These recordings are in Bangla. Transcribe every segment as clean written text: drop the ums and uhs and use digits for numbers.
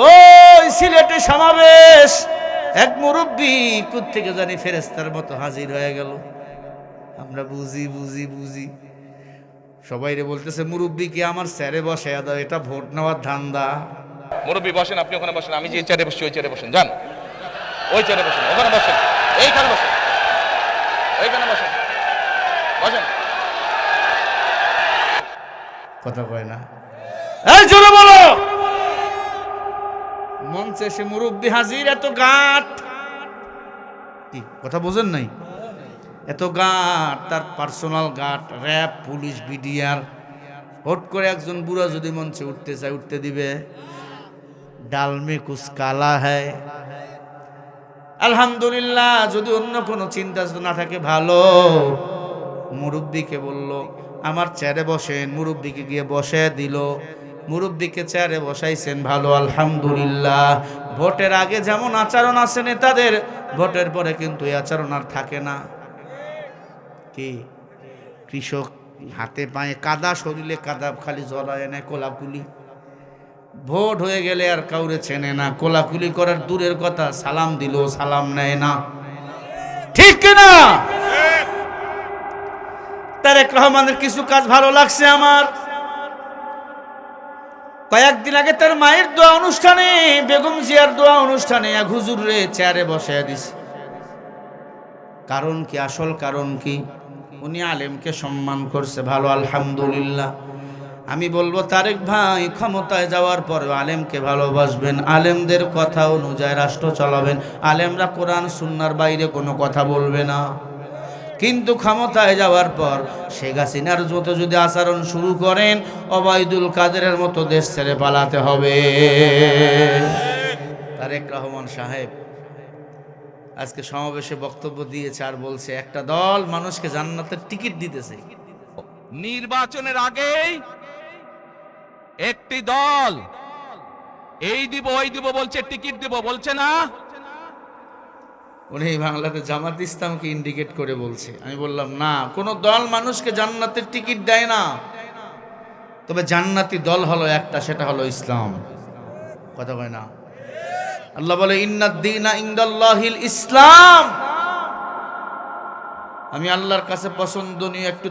ওই সিলেটে সমাবেশ, এক মুরব্বী কোত্থেকে জানি ফেরেশতার মতো হাজির হয়ে গেল। আমরা বুঝি বুঝি বুঝি সবাইরে বলতেছে মুরব্বীকে আমার স্যারে বসে দাও, এটা ভোট নেওয়ার ধান্দা। মুরব্বী বসেন, আপনি ওখানে বসেন, আমি যে চেয়ারে বসছি ওই চেয়ারে বসেন, যান ওই চেয়ারে বসেন, ওখানে বসেন, এইখানে বসেন, এইখানে বসেন, বসেন। কথা কয় না, এই জোরে বলো। মঞ্চে এসে মুরব্বী হাজির, এত গাঁট, কি কথা বোঝেন নাই? এত গাঁট, তার পার্সোনাল গাঁট, র্যাব, পুলিশ, বিডিআর। হট করে একজন বুড়া যদি মঞ্চে উঠতে চায় উঠতে দিবে? ডাল মে কুছ কালা হ্যায়। আলহামদুলিল্লাহ, যদি অন্য কোনো চিন্তা না থাকে ভালো। মুরব্বীকে বলল আমার চেয়ারে বসেন, মুরব্বীকে গিয়ে বসে দিল, মুরব্বীকে চেয়ারে বসাইছেন, ভালো আলহামদুলিল্লাহ। ভোটের আগে যেমন আচরণ আছে নেতাদের, ভোটের পরে কিন্তু এই আচরণ আর থাকে না। কি কৃষক হাতে পায়ে কাদা, শরীরে কাদা, খালি জড়ায় না, কোলাকুলি। ভোট হয়ে গেলে আর কাউরে চেনে না, কোলাকুলি করার দূরের কথা, সালাম দিল সালাম নেয় না, ঠিক কিনা? তারেক রহমানের কিছু কাজ ভালো লাগছে আমার। কয়েকদিন আগে তার মায়ের দোয়া অনুষ্ঠানে, বেগম জিয়ার দোয়া অনুষ্ঠানে এক হুজুরে চেয়ারে বসায় দিছে। কারণ কি? আসল কারণ কি? উনি আলেমকে সম্মান করছে, ভালো আলহামদুলিল্লাহ। আমি বলবো তারেক ভাই, ক্ষমতায় যাওয়ার পরে আলেমকে ভালোবাসবেন, আলেমদের কথা অনুযায়ী রাষ্ট্র চালাবেন, আলেমরা কোরআন সুন্নাহর বাইরে কোনো কথা বলবে না। কিন্তু ক্ষমতায় যাওয়ার পর শেখ হাসিনার মতো যদি আচরণ শুরু করেন, ওবায়দুল কাদেরের মতো দেশ ছেড়ে পালাতে হবে। তারেক রহমান সাহেব আজকে সমাবেশে বক্তব্য দিয়েছে, আর বলছে একটা দল মানুষকে জান্নাতের টিকিট দিতেছে। নির্বাচনের আগেই একটি দল এই দিব ওই দিব বলছে, টিকিট দিব বলছে না। উনি বাংলাদেশ জামাত ইসলামকে ইন্ডিকেট করে বলছে। আমি বললাম না, কোন দল মানুষকে জান্নাতের টিকিট দেয় না, তবে জান্নাতি দল হলো একটা, সেটা হলো ইসলাম। কথা কয় না? আল্লাহ বলে ইন্নাদ-দীনা ইনদাল্লাহিল ইসলাম। আমি আল্লাহর কাছে পছন্দনীয় একটি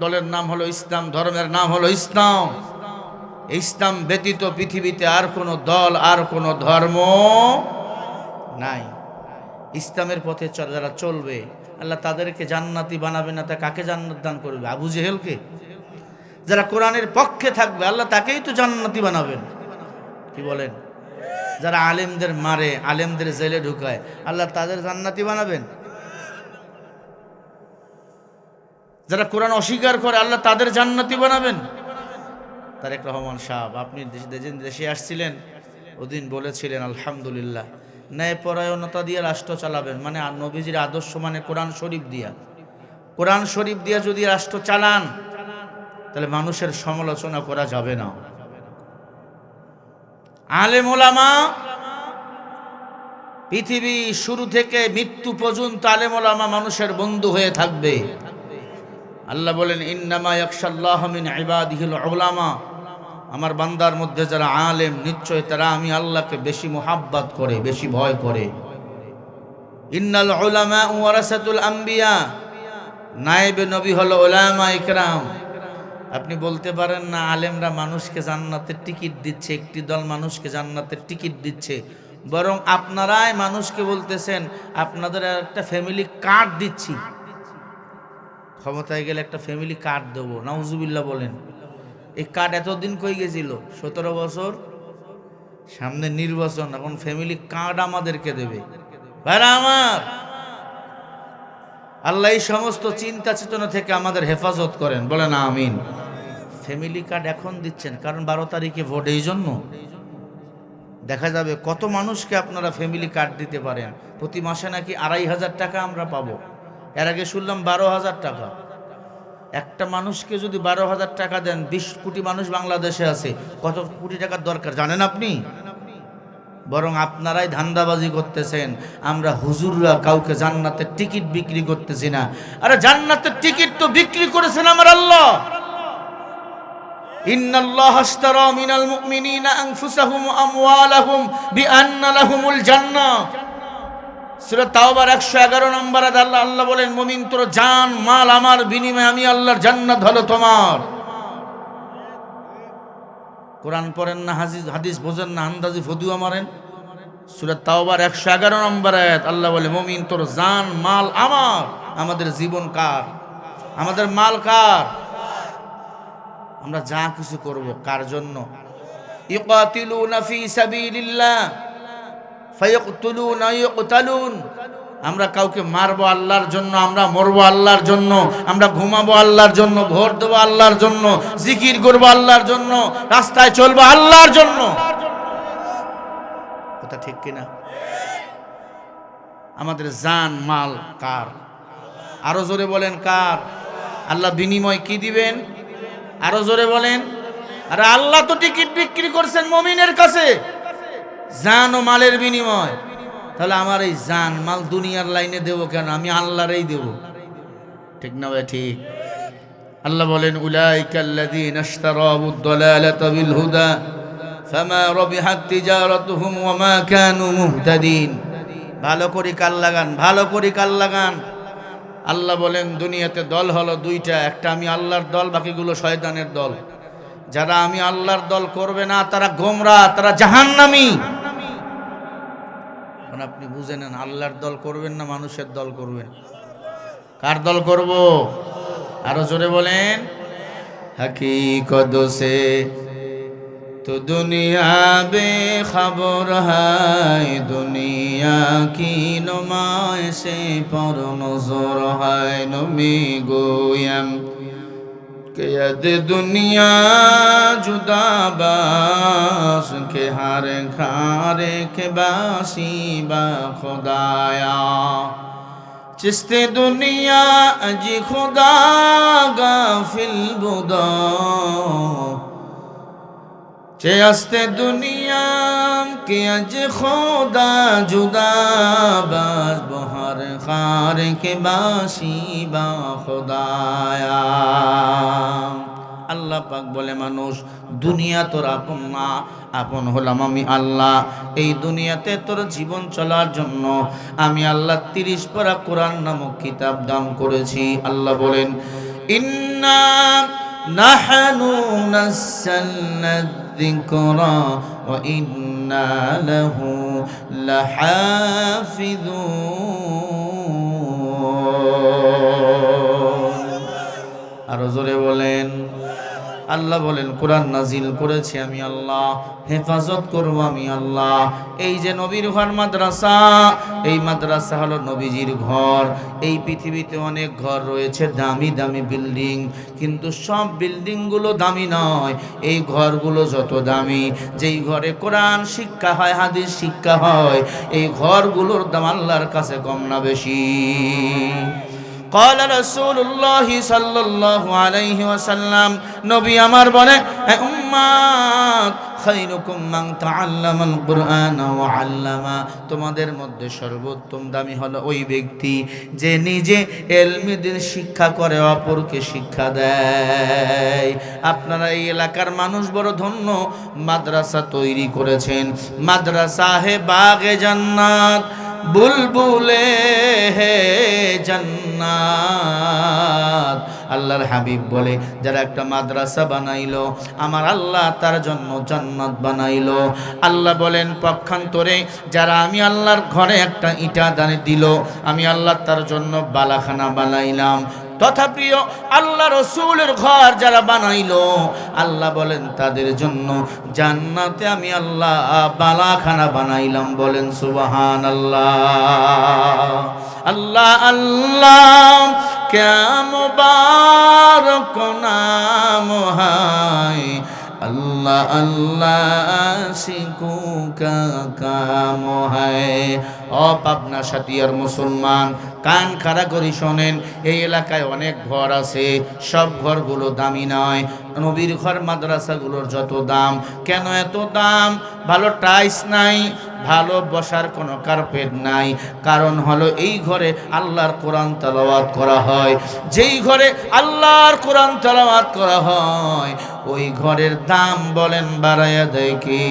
দলের নাম হলো ইসলাম, ধর্মের নাম হলো ইসলাম। ইসলাম ব্যতীত পৃথিবীতে আর কোনো দল, আর কোনো ধর্ম নাই। ইসলামের পথে যারা চলবে, আল্লাহ তাদেরকে জান্নাতি বানাবে না, তা কাকে জান্নাত দান করবে? আবু জেহেলকে? যারা কোরআনের পক্ষে থাকবে, আল্লাহ তাকেই তো জান্নাতি বানাবেন। কি বলেন? যারা আলেমদের মারে, আলেমদের জেলে ঢুকায়, আল্লাহ তাদের জান্নাতি বানাবেন? যারা কোরআন অস্বীকার করে, আল্লাহ তাদের জান্নাতি বানাবেন? তারেক রহমান সাহেব, আপনি দেশে আসছিলেন, ওদিন বলেছিলেন আলহামদুলিল্লাহ ন্যায়পরায়ণতা দিয়ে রাষ্ট্র চালাবেন, মানে নবীজির আদর্শ, মানে কোরআন শরীফ দিয়া, কোরআন শরীফ দিয়া যদি রাষ্ট্র চালান, তাহলে মানুষের সমালোচনা করা যাবে না। আলেম ওলামা পৃথিবী শুরু থেকে মৃত্যু পর্যন্ত আলেম ওলামা মানুষের বন্ধু হয়ে থাকবে। আল্লাহ বলেন ইন্নামা ইয়াখশাল্লাহ মিন ইবাদিহিল উলামা, আমার বান্দার মধ্যে যারা আলেম, নিশ্চয় তারা আমি আল্লাহকে বেশি মোহাব্বত করে, বেশি ভয় করে। ইন্নাল উলামা ওয়ারাসাতুল আম্বিয়া, নায়েবে নবী হলো উলামায়ে কেরাম। আপনি বলতে পারেন না আলেমরা মানুষকে জান্নাতের টিকিট দিচ্ছে, একটি দল মানুষকে জান্নাতের টিকিট দিচ্ছে, বরং আপনারাই মানুষকে বলতেছেন আপনাদের একটা ফ্যামিলি কার্ড দিচ্ছি, ক্ষমতায় গেলে একটা ফ্যামিলি কার্ড দেবো। নাউজুবিল্লাহ বলেন। এই কার্ড এতদিন কই গেছিল? 17 বছর, সামনে নির্বাচন, এখন ফ্যামিলি কার্ড আমাদেরকে দেবে। ভাইরা আমার, আল্লাহ এই সমস্ত চিন্তা চেতনা থেকে আমাদের হেফাজত করেন, বলেন আমিন। ফ্যামিলি কার্ড এখন দিচ্ছেন কারণ 12 তারিখে ভোট, এই জন্য দেখা যাবে কত মানুষকে আপনারা ফ্যামিলি কার্ড দিতে পারেন। প্রতি মাসে নাকি 2500 টাকা আমরা পাবো। এর আগে শুনলাম 12,000 টাকা। একটা মানুষকে যদি 12,000 টাকা দেন, 20 কোটি মানুষ বাংলাদেশে আছে, কত কোটি টাকার দরকার জানেন আপনি? বরং আপনারাই ধান্দাবাজি করতেছেন, আমরা হুজুররা কাউকে জান্নাতের টিকিট বিক্রি করতেছি না। আরে জান্নাতের টিকিট তো বিক্রি করেছেন আমার আল্লাহ। ইন্নাল্লাহা আশতারা মিনাল মুমিনিনা আনফুসাহুম ওয়া আমওয়ালাহুম বিআন্না লাহুমুল জান্নাহ। সূরা তাওবার 111 নম্বর আয়াত আল্লাহ বলেন, মুমিন তোর জান মাল আমার বিনিময়ে আমি আল্লাহর জান্নাত হলো তোমার। কোরআন পড়েন না, হাদিস বোঝেন না, আন্দাজি ফতুয়া মারেন। সূরা তাওবার 111 নম্বর আয়াত আল্লাহ বলে, মুমিন তোর জান মাল আমার, আমাদের জীবন কার, আমাদের মাল কার। আমরা যা কিছু করব কার জন্য? ইকাতিলুনা ফি সাবিলিল্লাহ ফায়াকতুলুনা ইয়কতালুন। আমরা কাউকে মারবো আল্লাহর জন্য, আমরা মরবো আল্লাহর জন্য, আমরা ঘুমাবো আল্লাহর জন্য, ভোট দেবো আল্লাহর জন্য, জিকির করবো আল্লাহর জন্য, রাস্তায় চলবো আল্লাহর জন্য। কথা ঠিক কিনা? আমাদের জান মাল কার? আরো জোরে বলেন কার? আল্লাহ বিনিময় কি দিবেন? আরো জোরে বলেন। আরে আল্লাহ তো টিকিট বিক্রি করছেন মুমিনের কাছে জান ও মালের বিনিময়। তাহলে আমার এই জান মাল দুনিয়ার লাইনে দেব কেন? আমি আল্লাহরই দেব। ঠিক না ভাই? ঠিক। আল্লাহ বলেন, উলাইকাল্লাযীনা ইশতারাবুদ দালালাতা বিল হুদা ফামা রাবিহাত তিজারাতুহুম ওয়া মা কানু মুহতাদিন। ভালো করে কাল লাগান, ভালো করে কাল লাগান। আল্লাহ বলেন, দুনিয়াতে দল হলো দুইটা, একটা আমি আল্লাহর দল, বাকিগুলো শয়তানের দল। যারা আমি আল্লাহর দল করবে না তারা গোমরাহ, তারা জাহান্নামী। আপনি বুঝে নেন, আল্লাহর দল করবেন না মানুষের দল করবেন? কার দল করব? আরো জোরে বলেন। হकीकत से तो दुनिया बेखबर है, दुनिया की नुमाइश पर नजर है। नमी गोयम के यद दुनिया जुदा बास के हर खारे के बासी बा खुदाया। चिस्ते दुनिया अजी खुदा गाफिल बुदा, चेस्ते दुनिया के अज खुदा जुदा बास बहर खार के बासी बा खुदाया। আল্লাহ পাক বলে, মানুষ দুনিয়া তোর আপন না, আপন হলাম আমি আল্লাহ। এই দুনিয়াতে তোর জীবন চলার জন্য আমি আল্লাহ 30 পারা কোরআন নামক কিতাব দান করেছি। আল্লাহ বলেন, ইন্না নাহনু নাযালনা যিকরা ওয়া ইন্না লাহু লাহাফিযুন। আরো জোরে বলেন। আল্লাহ বলেন, কোরআন নাজিল করেছি আমি আল্লাহ, হেফাজত করব আমি আল্লাহ। এই যে নবীর ঘর মাদ্রাসা, এই মাদ্রাসা হলো নবীজির ঘর। এই পৃথিবীতে অনেক ঘর রয়েছে, দামি দামি বিল্ডিং, কিন্তু সব বিল্ডিংগুলো দামি নয়। এই ঘরগুলো যত দামি, যেই ঘরে কোরআন শিক্ষা হয়, হাদিস শিক্ষা হয়, এই ঘরগুলোর দাম আল্লাহর কাছে কম না বেশি? قال رسول الله صلى الله عليه وسلم, নবী আমার বলে, উম্মাত খায়রুকুম মান তাআল্লামাল কুরআন ওয়া আল্লামা। তোমাদের মধ্যে সর্বোত্তম দামি হলো ওই ব্যক্তি যে নিজে ইলমি দ্বীন শিক্ষা করে, অপরকে শিক্ষা দেয়। আপনারা এই এলাকার মানুষ বড় ধন্য, মাদ্রাসা তৈরি করেছেন। মাদ্রাসা হে বাগে জান্নাত, বুলবুলে হে জান্নাত। আল্লাহর হাবিব বলে, যারা একটা মাদ্রাসা বানাইলো, আমার আল্লাহ তার জন্য জান্নাত বানাইলো। আল্লাহ বলেন পক্ষান্তরে, যারা আমি আল্লাহর ঘরে একটা ইটা দানে দিল, আমি আল্লাহ তার জন্য বালাখানা বানাইলাম। তথাপিও আল্লাহ রসুলের ঘর যারা বানাইলো, আল্লাহ বলেন তাদের জন্য জান্নাতে আমি আল্লাহ বালাখানা বানাইলাম। বলেন সুবহানাল্লাহ। আল্লাহ আল্লাহ ক্যা মুবারক নাম হায়, আল্লাহ আল্লাহ আশিকু কা কাম হায়। ও পাবনা সাতিয়ার মুসলমান, কান খাড়া করে শোনেন, এই এলাকায় অনেক ঘর আছে, সব ঘরগুলো দামি নয়। নবীর ঘর মাদ্রাসাগুলোর যত দাম, কেন এত দাম? ভালো টাইলস নাই, ভালো বসার কোনো কার্পেট নাই। কারণ হলো এই ঘরে আল্লাহর কোরআন তেলাওয়াত করা হয়। যেই ঘরে আল্লাহর কোরআন তেলাওয়াত করা হয়, ওই ঘরের দাম বলেন বাড়াইয়া দেয় কে?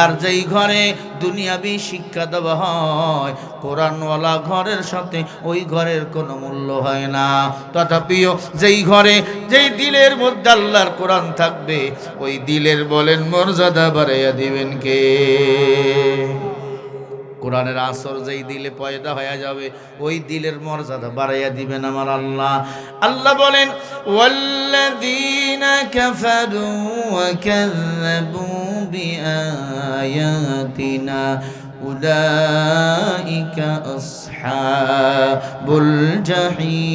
আর যেই ঘরে দুনিয়াবি শিক্ষা দেওয়া হয়, কোরআনওয়ালা ঘরের সাথে ওই ঘরের কোনো মূল্য হয় না। তথাপিও যেই ঘরে, যেই দিলের মধ্যে আল্লাহর কোরআন থাকবে, ওই দিলের বলেন মর্যাদা বাড়াইয়া দিবেন কে? কোরআনের আসর যেই দিলে পয়দা হয়ে যাবে, ওই দিলের মর্যাদা বাড়াইয়া দিবেন আমার আল্লাহ। আল্লাহ বলেন ওয়াল্লাযীনা কাফারু ওয়া কাযযাবু বিআয়াতিনা উলাইকা আসহাবুল জাহিম।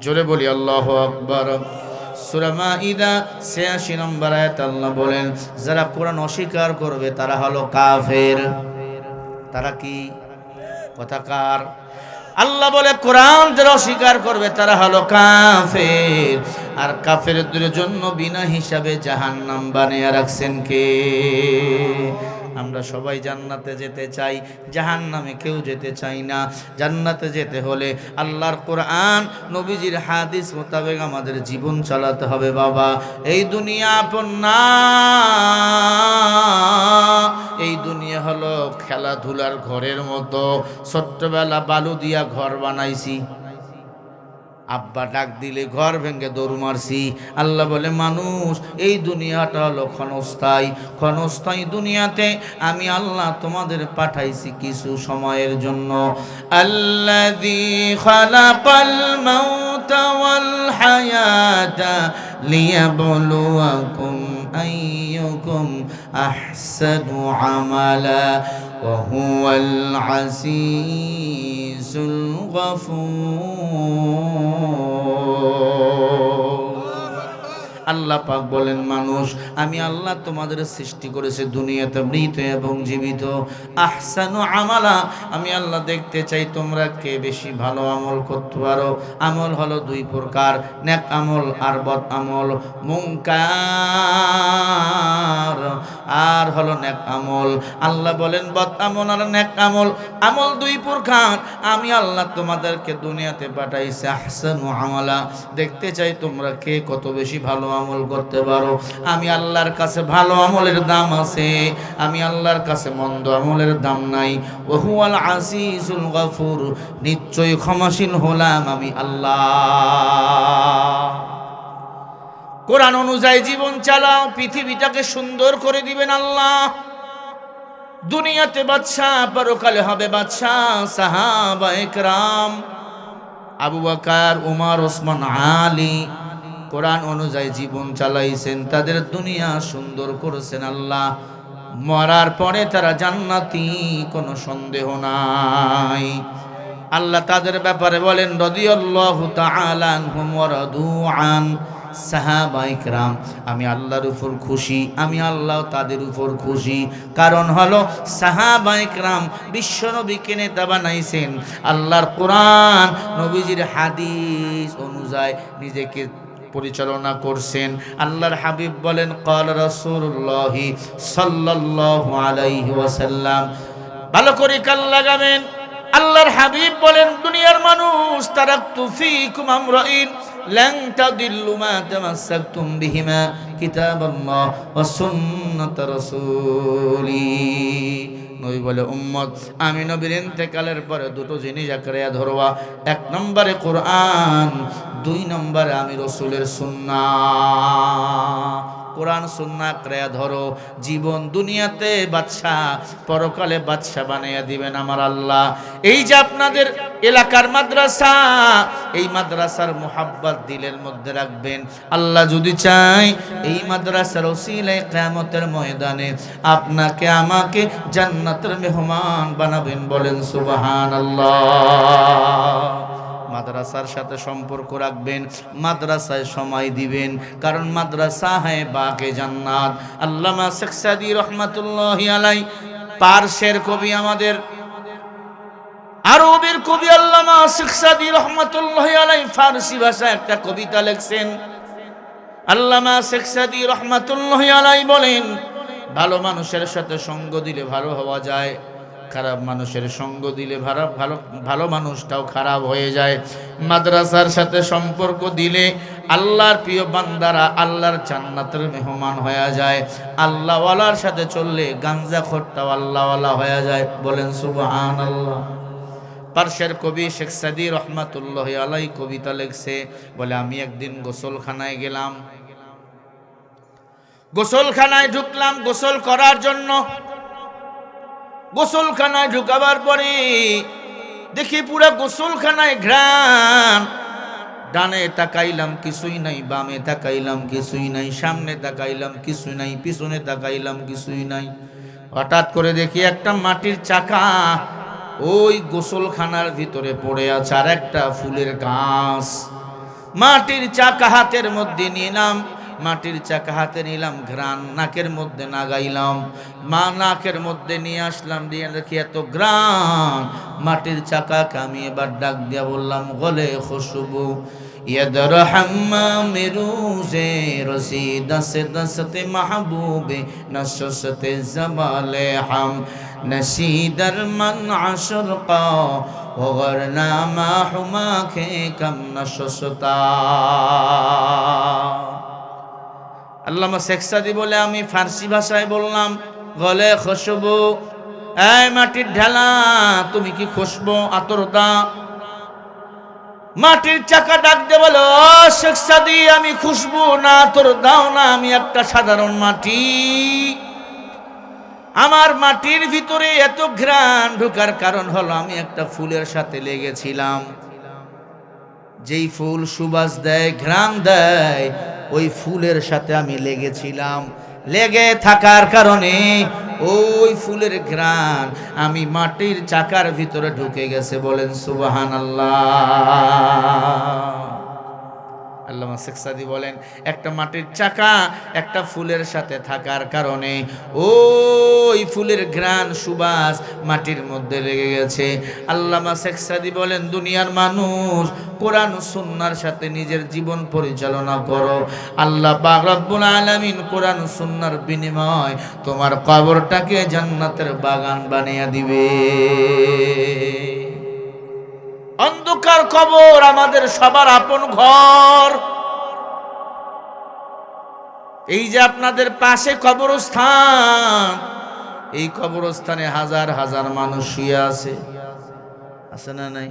জোরে বলি আল্লাহু আকবার। সূরা মাইদা ৮৬ নম্বর আয়াত আল্লাহ বলেন, যারা কোরআন অস্বীকার করবে তারা হলো কাফের। তারা কি? কথাকার। আল্লাহ বলে কোরআন যারা অস্বীকার করবে তারা হলো কাফের। আর কাফেরদের জন্য বিনা হিসাবে জাহান্নাম বানিয়ে রাখছেন কে? আমরা সবাই জান্নাতে যেতে চাই, জাহান্নামে কেউ যেতে চাই না। জান্নাতে যেতে হলে আল্লাহর কোরআন নবীজির হাদিস মোতাবেক আমাদের জীবন চালাতে হবে বাবা। এই দুনিয়া আপন না, এই দুনিয়া হলো খেলাধুলার ঘরের মতো। ছোট্টবেলা বালু দিয়া ঘর বানাইছি, আব্বা ডাক দিলে ঘর ভেঙে দৌড় মারছি। আল্লাহ বলে মানুষ, এই দুনিয়াটা হলো ক্ষণস্থায়ী। ক্ষণস্থায়ী দুনিয়াতে আমি আল্লাহ তোমাদের পাঠাইছি কিছু সময়ের জন্য। আল্লাযী খালাকাল মাউতা ওয়াল হায়াতা লিয়াবলুয়াকুম আইয়ুকুম আহসানু আমালা ওয়া হুয়াল আজিজুল গফুর। আল্লাহ পাক বলেন মানুষ, আমি আল্লাহ তোমাদের সৃষ্টি করেছি দুনিয়াতে মৃত এবং জীবিত। আহসানু আমালা, আমি আল্লাহ দেখতে চাই তোমরা কে বেশি ভালো আমল করতে পারো। আমল হলো দুই প্রকার, নেক আমল আর বদ আমল। মুনকার আর হলো নেক আমল। আল্লাহ বলেন বদ আমল আর নেক আমল, আমল দুই প্রকার। আমি আল্লাহ তোমাদেরকে দুনিয়াতে পাঠাইছি আহসানু আমালা, দেখতে চাই তোমরা কে কত বেশি ভালো আমল করতে পারো। আমি আল্লাহর কাছে ভালো আমলের দাম আছে, আমি আল্লাহর কাছে মন্দ আমলের দাম নাই। ওয়া হুয়াল আজিজুল গফুর, নিশ্চয়ই ক্ষমাশীল হলাম আমি আল্লাহ। কোরআন অনুযায়ী জীবন চালাও, পৃথিবীটাকে সুন্দর করে দিবেন আল্লাহ। দুনিয়াতে বাদশা, পরকালে হবে বাদশা। সাহাবায়ে কেরাম আবু বকর, উমর, ওসমান, আলী কোরআন অনুযায়ী জীবন চালাইছেন, তাদের দুনিয়া সুন্দর করেছেন আল্লাহ। মরার পরে তারা জান্নাতি, কোনো সন্দেহ নাই। আল্লাহ তাদের ব্যাপারে বলেন রাদিয়াল্লাহু তাআলা আনহুম ওয়া রাদু আন। সাহাবায়ে কেরাম আমি আল্লাহর উপর খুশি, আমি আল্লাহ তাদের উপর খুশি। কারণ হলো সাহাবায়ে কেরাম বিশ্বনবীকে নেতা বানাইছেন, আল্লাহর কোরআন নবীজির হাদিস অনুযায়ী নিজেকে পরিচালনা করছেন। আল্লাহর হাবিব বলেন ক্বালা রাসূলুল্লাহ সাল্লাল্লাহু আলাইহি ওয়াসাল্লাম। ভালো করে কান লাগাবেন। আল্লাহর হাবিব বলেন দুনিয়ার মানুষ, তারাকতু ফীকুম আমরাইন লান তাদিল্লু মা তামাসসাকতুম বিহিমা কিতাবাল্লাহ ওয়া সুন্নাত রাসূলি। নবী বলে উম্মত, আমি নবীর ইন্তেকালের পরে দুটো জিনিস আঁকড়ে ধরবা। এক নম্বরে কোরআন, দুই নম্বরে আমি রাসূলের সুন্নাহ। কোরআন সুন্নাহ আঁকড়ে ধরো, জীবন দুনিয়াতে বাদশাহ, পরকালে বাদশাহ বানিয়ে দিবেন আমার আল্লাহ। এই যে আপনাদের এলাকার মাদ্রাসা, এই মাদ্রাসার মুহাব্বত দিলের মধ্যে রাখবেন। আল্লাহ যদি চায় এই মাদ্রাসার ওসিলায় কিয়ামতের ময়দানে আপনাকে আমাকে জান্নাতের মেহমান বানাবেন। বলেন সুবহানাল্লাহ। মাদ্রাসার সাথে সম্পর্ক রাখবেন, মাদ্রাসায় সময় দিবেন, কারণ মাদ্রাসা হ্যায় বাগে জান্নাত। আল্লামা শেখ সাদী রহমাতুল্লাহি আলাইহি, পারস্যের কবি, আমাদের আরবের কবি আল্লামা শেখ সাদী রহমাতুল্লাহি আলাইহি ফারসি ভাষায় একটা কবিতা লিখছেন। আল্লামা শেখ সাদী রহমাতুল্লাহি আলাইহি বলেন ভালো মানুষের সাথে সঙ্গ দিলে ভালো হওয়া যায়, খারাপ মানুষের সঙ্গ দিলে ভালো ভালো ভালো মানুষটাও খারাপ হয়ে যায়। মাদ্রাসার সাথে সম্পর্ক দিলে আল্লাহর প্রিয় বান্দারা আল্লাহর জান্নাতের মেহমান হয়ে যায়। আল্লাহওয়ালার সাথে চললে গাঞ্জাখোরটাও আল্লাহওয়ালা হয়ে যায়। বলেন সুবহানাল্লাহ। পার্শ্বের কবি শেখ সাদি রহমাতুল্লাহ আলাই কবিতা লিখছে, বলে আমি একদিন গোসলখানায় গেলাম, গোসলখানায় ঢুকলাম গোসল করার জন্য। গোসলখানায় ঢুকাবার পরে দেখি পুরা গোসলখানায় ঘ্রাণ। ডানে তাকাইলাম কিছুই নাই, বামে তাকাইলাম কিছুই নাই, সামনে তাকাইলাম কিছুই নাই, পিছনে তাকাইলাম কিছুই নাই। হঠাৎ করে দেখি একটা মাটির চাকা ওই গোসলখানার ভিতরে পড়ে আছে, আর একটা ফুলের গাছ। মাটির চাকা হাতের মধ্যে নিলাম, মাটির চাকা হাতে নিলাম, ঘ্রাণ নাকের মধ্যে নাগাইলাম, মা নাকের মধ্যে নিয়ে আসলাম, দিয়ে দেখি এত ঘ্রাণ। মাটির চাকাকে আমি এবার ডাক দিয়া বললাম, গলে খুশবু ইয়াদর হাম্মামে রুজে রসি দসে দসতে মাহবুবে নসসতে জবালে হাম নসিদর মন আশরকা ওগরনা মা হুমা খে কম নসসতা। আল্লামা শেখ সাদি বলে, আমি ফার্সি ভাষায় বললাম, গলে খুশবু, এই মাটির ঢালা তুমি কি খুশবু আতর দা? মাটির চাকা ডাক দে বলো, শেখ সাদি আমি খুশবু না আতর দাও না, আমি একটা সাধারণ মাটি। আমার মাটির ভিতরে এত ঘ্রাণ ঢোকার কারণ হলো আমি একটা ফুলের সাথে লেগেছিলাম। যেই ফুল সুবাস দেয়, ঘ্রাণ দেয়, ওই ফুলের সাথে আমি লেগেছিলাম। লেগে থাকার কারণে ওই ফুলের ঘ্রাণ আমি মাটির চাকার ভিতরে ঢুকে গেছে। বলেন সুবহানাল্লাহ। আল্লামা শেখ সাদি বলেন, একটা মাটির চাকা একটা ফুলের সাথে থাকার কারণে ওই ফুলের ঘ্রাণ সুবাস মাটির মধ্যে লেগে গেছে। আল্লামা শেখ সাদি বলেন, দুনিয়ার মানুষ কোরআন সুন্নাহর সাথে নিজের জীবন পরিচালনা করো, আল্লাহ পাক রব্বুল আলামিন কোরআন সুন্নাহর বিনিময় তোমার কবরটাকে জান্নাতের বাগান বানিয়ে দিবে। অন্ধকার কবর আমাদের সবার আপন ঘর। এই যে আপনাদের পাশে কবরস্থান, এই কবরস্থানে হাজার হাজার মানুষ শুয়ে আছে, আছে না নাই?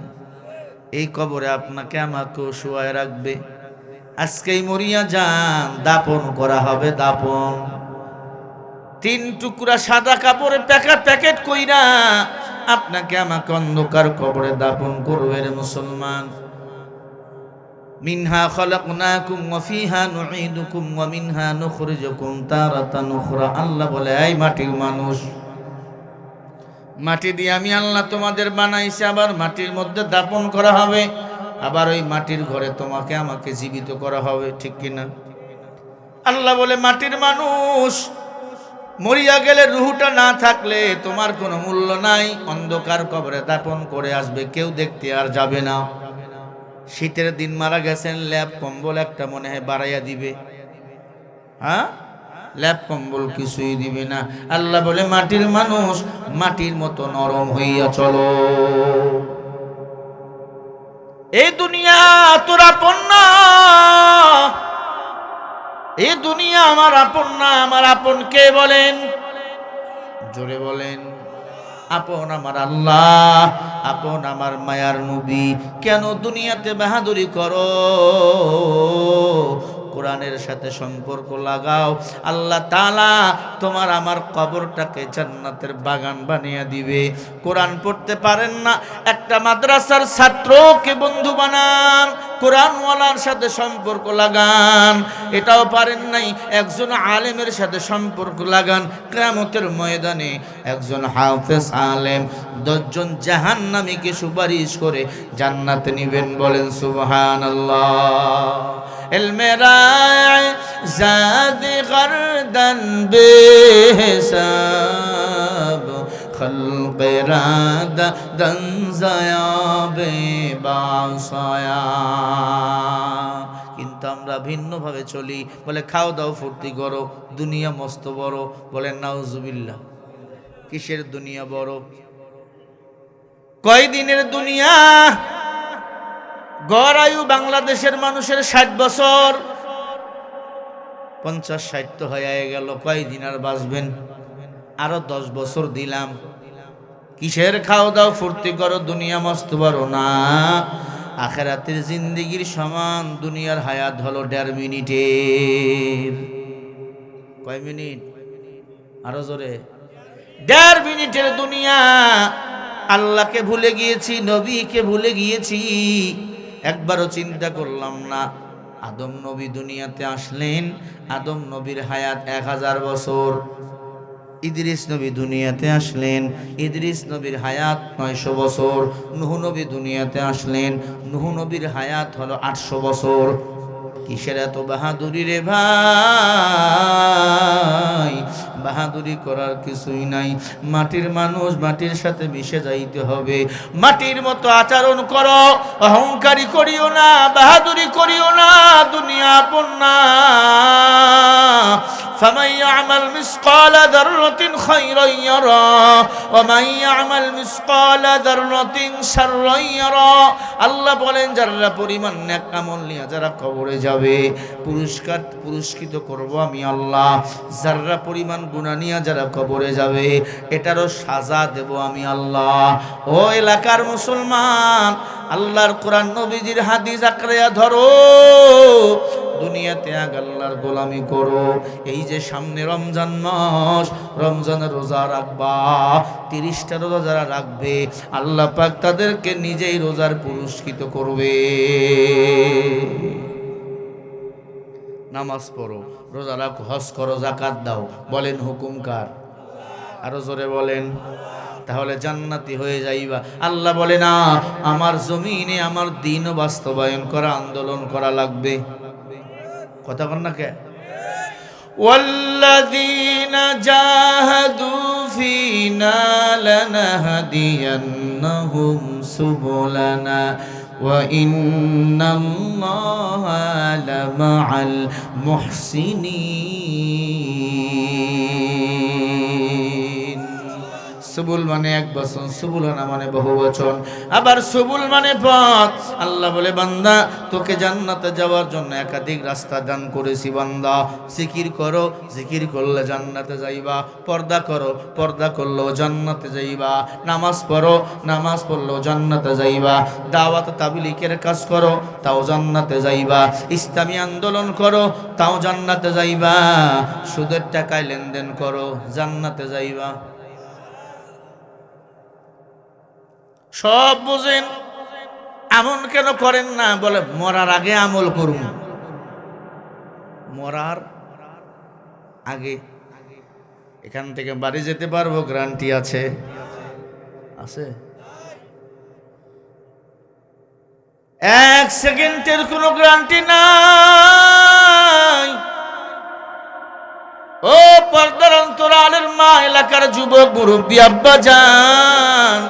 এই কবরে আপনাকে আমাকেও শুয়ায় রাখবে। আজকেই মরিয়া যান, দাপন করা হবে। দাপন 3 টুকরা সাদা কাপড়ে প্যাকেট কইরা আপনাকে আমাকে অন্ধকার কবরে দাপন করবে রে মুসলমান। মিনহা খালাকনাকুম ওয়া ফিহা নুঈদুকুম ওয়া মিনহা নুখরিজুকুম তারাতান উখরা। আল্লাহ বলে, এই মাটির মানুষ, মাটি দিয়ে আমি আল্লাহ তোমাদের বানাইছি, আবার মাটির মধ্যে দাপন করা হবে, আবার ওই মাটির ঘরে তোমাকে আমাকে জীবিত করা হবে, ঠিক কিনা? আল্লাহ বলে, মাটির মানুষ, মরিয়া গেলে রুহুটা না থাকলে তোমার কোনো মূল্য নাই। অন্ধকার কবরে দাপন করে আসবে, কেউ দেখতে আর যাবে না। শীতের দিন মারা গেছেন, ল্যাপ কম্বল একটা মনে হয় বাড়াইয়া দিবে, হ্যাঁ, ল্যাপ কম্বল কিছুই দিবে না। আল্লাহ বলে, মাটির মানুষ, মাটির মতো নরম হইয়া চলো। এই দুনিয়া তোর আপন না, এই দুনিয়া আমার আপন না। আমার আপন কে বলেন? জোরে বলেন। আপন আমার আল্লাহ, আপন আমার মায়ার নবী। কেন দুনিয়াতে বাহাদুরি করো? কোরআনের সাথে সম্পর্ক লাগাও, আল্লাহ তাআলা তোমার আমার কবরটাকে জান্নাতের বাগান বানিয়ে দিবে। কোরআন পড়তে পারেন না, একটা মাদ্রাসার ছাত্রকে বন্ধু বানান, কোরআনওয়ালার সাথে সম্পর্ক লাগান। এটাও পারেন নাই, একজন আলেমের সাথে সম্পর্ক লাগান। কিয়ামতের ময়দানে একজন হাফেজ আলেম 10 জন জাহান্নামীকে সুপারিশ করে জান্নাতে নিবেন। বলেন সুবহানাল্লাহ। ইলমে রায় জাদি গরদন বেহিসাব, খলকে রাদা দনজায়া বেবাসায়া। কিন্তু আমরা ভিন্নভাবে চলি। বলে খাও দাও ফুর্তি করো, দুনিয়া মস্ত বড়। বলেন নাউজুবিল্লাহ। কিসের দুনিয়া বড়? কয়দিনের দুনিয়া? গড় আয়ু বাংলাদেশের মানুষের 60 বছর, 50-60 তো হয়ে গেল, কয়দিন আর বাঁচবেন? আরো 10 বছর দিলাম। কিসের খাও দাও ফুর্তি করো, দুনিয়া মস্ত বড় না। আখেরাতের জিন্দেগির সমান দুনিয়ার হায়াত হলো 1.5 মিনিটের। কয় মিনিট? আরো জোরে। 1.5 মিনিটের দুনিয়া। আল্লাহকে ভুলে গিয়েছি, নবীকে ভুলে গিয়েছি, একবারও চিন্তা করলাম না। আদম নবী দুনিয়াতে আসলেন, আদম নবীর হায়াত 1000 বছর। ইদ্রিস নবী দুনিয়াতে আসলেন, ইদ্রিস নবীর হায়াত 900 বছর। নূহ নবী দুনিয়াতে আসলেন, নূহ নবীর হায়াত হলো 800 বছর। কিসের এত বাহাদুরি রে ভাই? বাহাদুরি করার কিছুই নাই। মাটির মানুষ, মাটির সাথে মিশে যাইতে হবে। মাটির মতো আচরণ করো, অহংকারী করিও না, বাহাদুরি করিও না। দুনিয়া আপন না। فمن يعمل مثقال ذرة خيرا يره ومن يعمل مثقال ذرة شرا يره। আল্লাহ বলেন যারা পরিমাণ নেক আমল নিয়ে যারা কবরে যাবে, পুরস্কৃত করব আমি আল্লাহ। যারা পরিমাণ গুনাহ নিয়ে যারা কবরে যাবে, এটারও সাজা দেব আমি আল্লাহ। ও এলাকার মুসলমান, আল্লাহর কোরআন নবীজির হাদিস আঁকড়িয়া ধরো। দুনিয়াতে আগ আল্লাহর গোলামি করো। এই যে সামনে রমজান মাস, রমজানের রোজা রাখবা। 30টা রোজা যারা রাখবে, আল্লাহ পাক তাদেরকে নিজেই রোজার পুরস্কৃত করবে। নামাজ পড়ো, রোজা রাখো, হজ করো, যাকাত দাও। বলেন হুকুম কার? আরো জোরে বলেন। তাহলে জান্নাতি হয়ে যাইবা। আল্লাহ বলে না, আমার জমিনে আমার দ্বীন বাস্তবায়ন করা, আন্দোলন করা লাগবে। কথা বল না কে? والذين جاهدوا فينا لنهدينهم سبلنا وإن الله لمع المحسنين। সুবুল মানে এক বচন, সুবুলানা মানে বহু বচন। আবার সুবুল মানে পথ। আল্লাহ বলে বান্দা, তোকে জান্নাতে যাওয়ার জন্য একাধিক রাস্তা দান করেছি বান্দা। জিকির করো, জিকির করলে জান্নাতে যাইবা। পর্দা করো, পর্দা করলেও জান্নাতে যাইবা। নামাজ পড়ো, নামাজ পড়লেও জান্নাতে যাইবা। দাওয়াত তাবলীগের কাজ করো, তাও জান্নাতে যাইবা। ইসলামী আন্দোলন করো, তাও জান্নাতে যাইবা। সুদের টাকায় লেনদেন করো, জান্নাতে যাইবা। সব বুঝেন, এমন কেন করেন না? বলে মরার আগে আমল করুন। মরার আগে এখান থেকে বাড়ি যেতে পারবো, গ্যারান্টি আছে? আছে? 1 সেকেন্ডের কোনো গ্যারান্টি নাই। ও পর্দার অন্তরালের মা, এলাকার যুবক মুরব্বী আব্বা জান,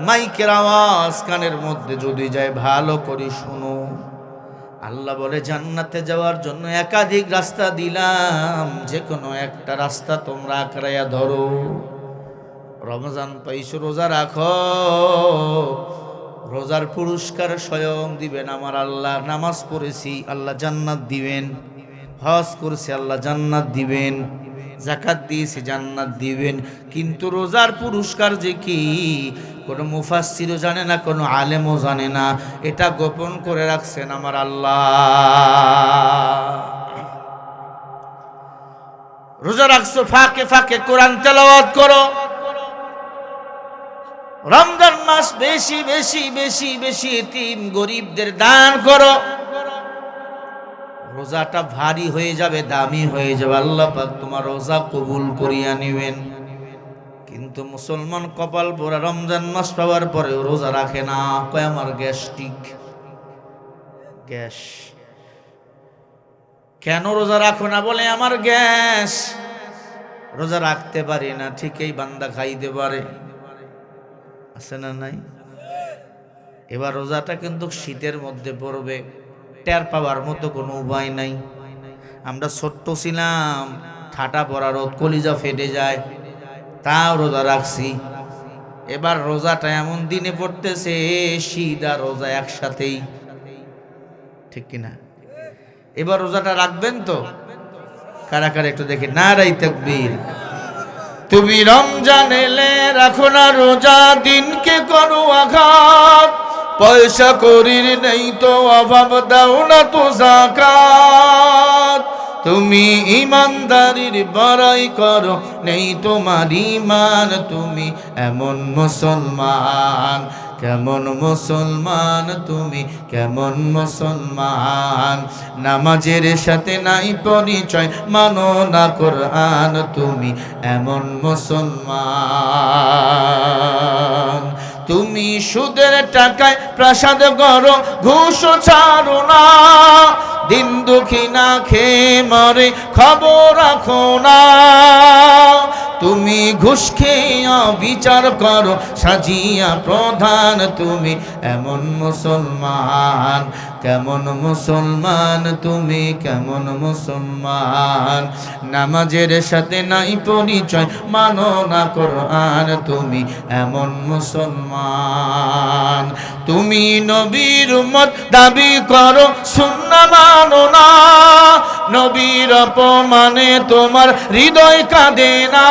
মাইকের আওয়াজ কানের মধ্যে যদি যায়, ভালো করে শোনো। আল্লাহ বলে জান্নাতে যাওয়ার জন্য একাধিক রাস্তা দিলাম, যে কোনো একটা রাস্তা তোমরা আঁকড়াইয়া ধরো। রমজান পাইছো, রোজা রাখো, রোজার পুরস্কার স্বয়ং দিবেন আমার আল্লাহ। নামাজ পড়েছি, আল্লাহ জান্নাত দিবেন। হজ করছি, আল্লাহ জান্নাত দিবেন। যাকাত দিয়েছি, জান্নাত দিবেন। কিন্তু রোজার পুরস্কার যে কি, কোনো মুফাসসিরও জানে না, কোনো আলেমও জানে না। এটা গোপন করে রাখছেন আমার আল্লাহ। রোজা রাখছো, ফাঁকে ফাঁকে কোরআন তেলাওয়াত করো। রমজান মাস বেশি বেশি বেশি বেশি এতিম গরিবদের দান করো। রোজাটা ভারী হয়ে যাবে, দামি হয়ে যাবে, আল্লাহ পাক তোমার রোজা কবুল করিয়া নেবেন। কিন্তু মুসলমান কপাল পোড়া, রমজান মাস পাওয়ার পরেও রোজা রাখে না। কয় আমার গ্যাস্ট্রিক, গ্যাস। কেন রোজা রাখো না? বলে আমার গ্যাস। রোজা রাখতে পারি না, ঠিকই বান্দা খাইতে পারে। আছে না নাই? এবার রোজাটা কিন্তু শীতের মধ্যে পড়বে, টের পাওয়ার মতো কোনো উপায় নাই। আমরা ছোট্ট ছিলাম, ঠাটা পড়া রোদ, কলিজা ফেটে যায়, তাও রোজা রাখছি। এবার রোজাটা এমন দিনে পড়তেছে শীত আর রোজা একসাথেই, ঠিক কিনা? এবার রোজাটা রাখবেন তো? কারা কারা একটু দেখে নারাই তাকবীর। তুমি রমজান এলে রাখো না রোজা, দিনকে করো আঘাত, পয়সা করির নেই তো অভাব, দাও না তো যাকাত। তুমি ইমানদারির বড়াই করো, নেই তোমার ঈমান, তুমি এমন মুসলমান, কেমন মুসলমান তুমি, কেমন মুসলমান। নামাজের সাথে নাই পরিচয়, মানো না কোরআন, তুমি এমন মুসলমান। তুমি সুদের টাকায় প্রাসাদ গড়ো, ঘুষ ছাড়ো না, দিন দুঃখী না খেয়ে মরে খবর রাখো না। তুমি ঘুষ খেয়ে বিচার করো, সাজিয়া প্রধান, তুমি এমন মুসলমান, কেমন মুসলমান তুমি, কেমন মুসলমান। নামাজের সাথে নাই পরিচয়, মানো না কোরআন, তুমি এমন মুসলমান। তুমি নবীর উম্মত দাবি করো, সুন্নাহ মানো না, নবীর অপমানে তোমার হৃদয় কাঁদে না।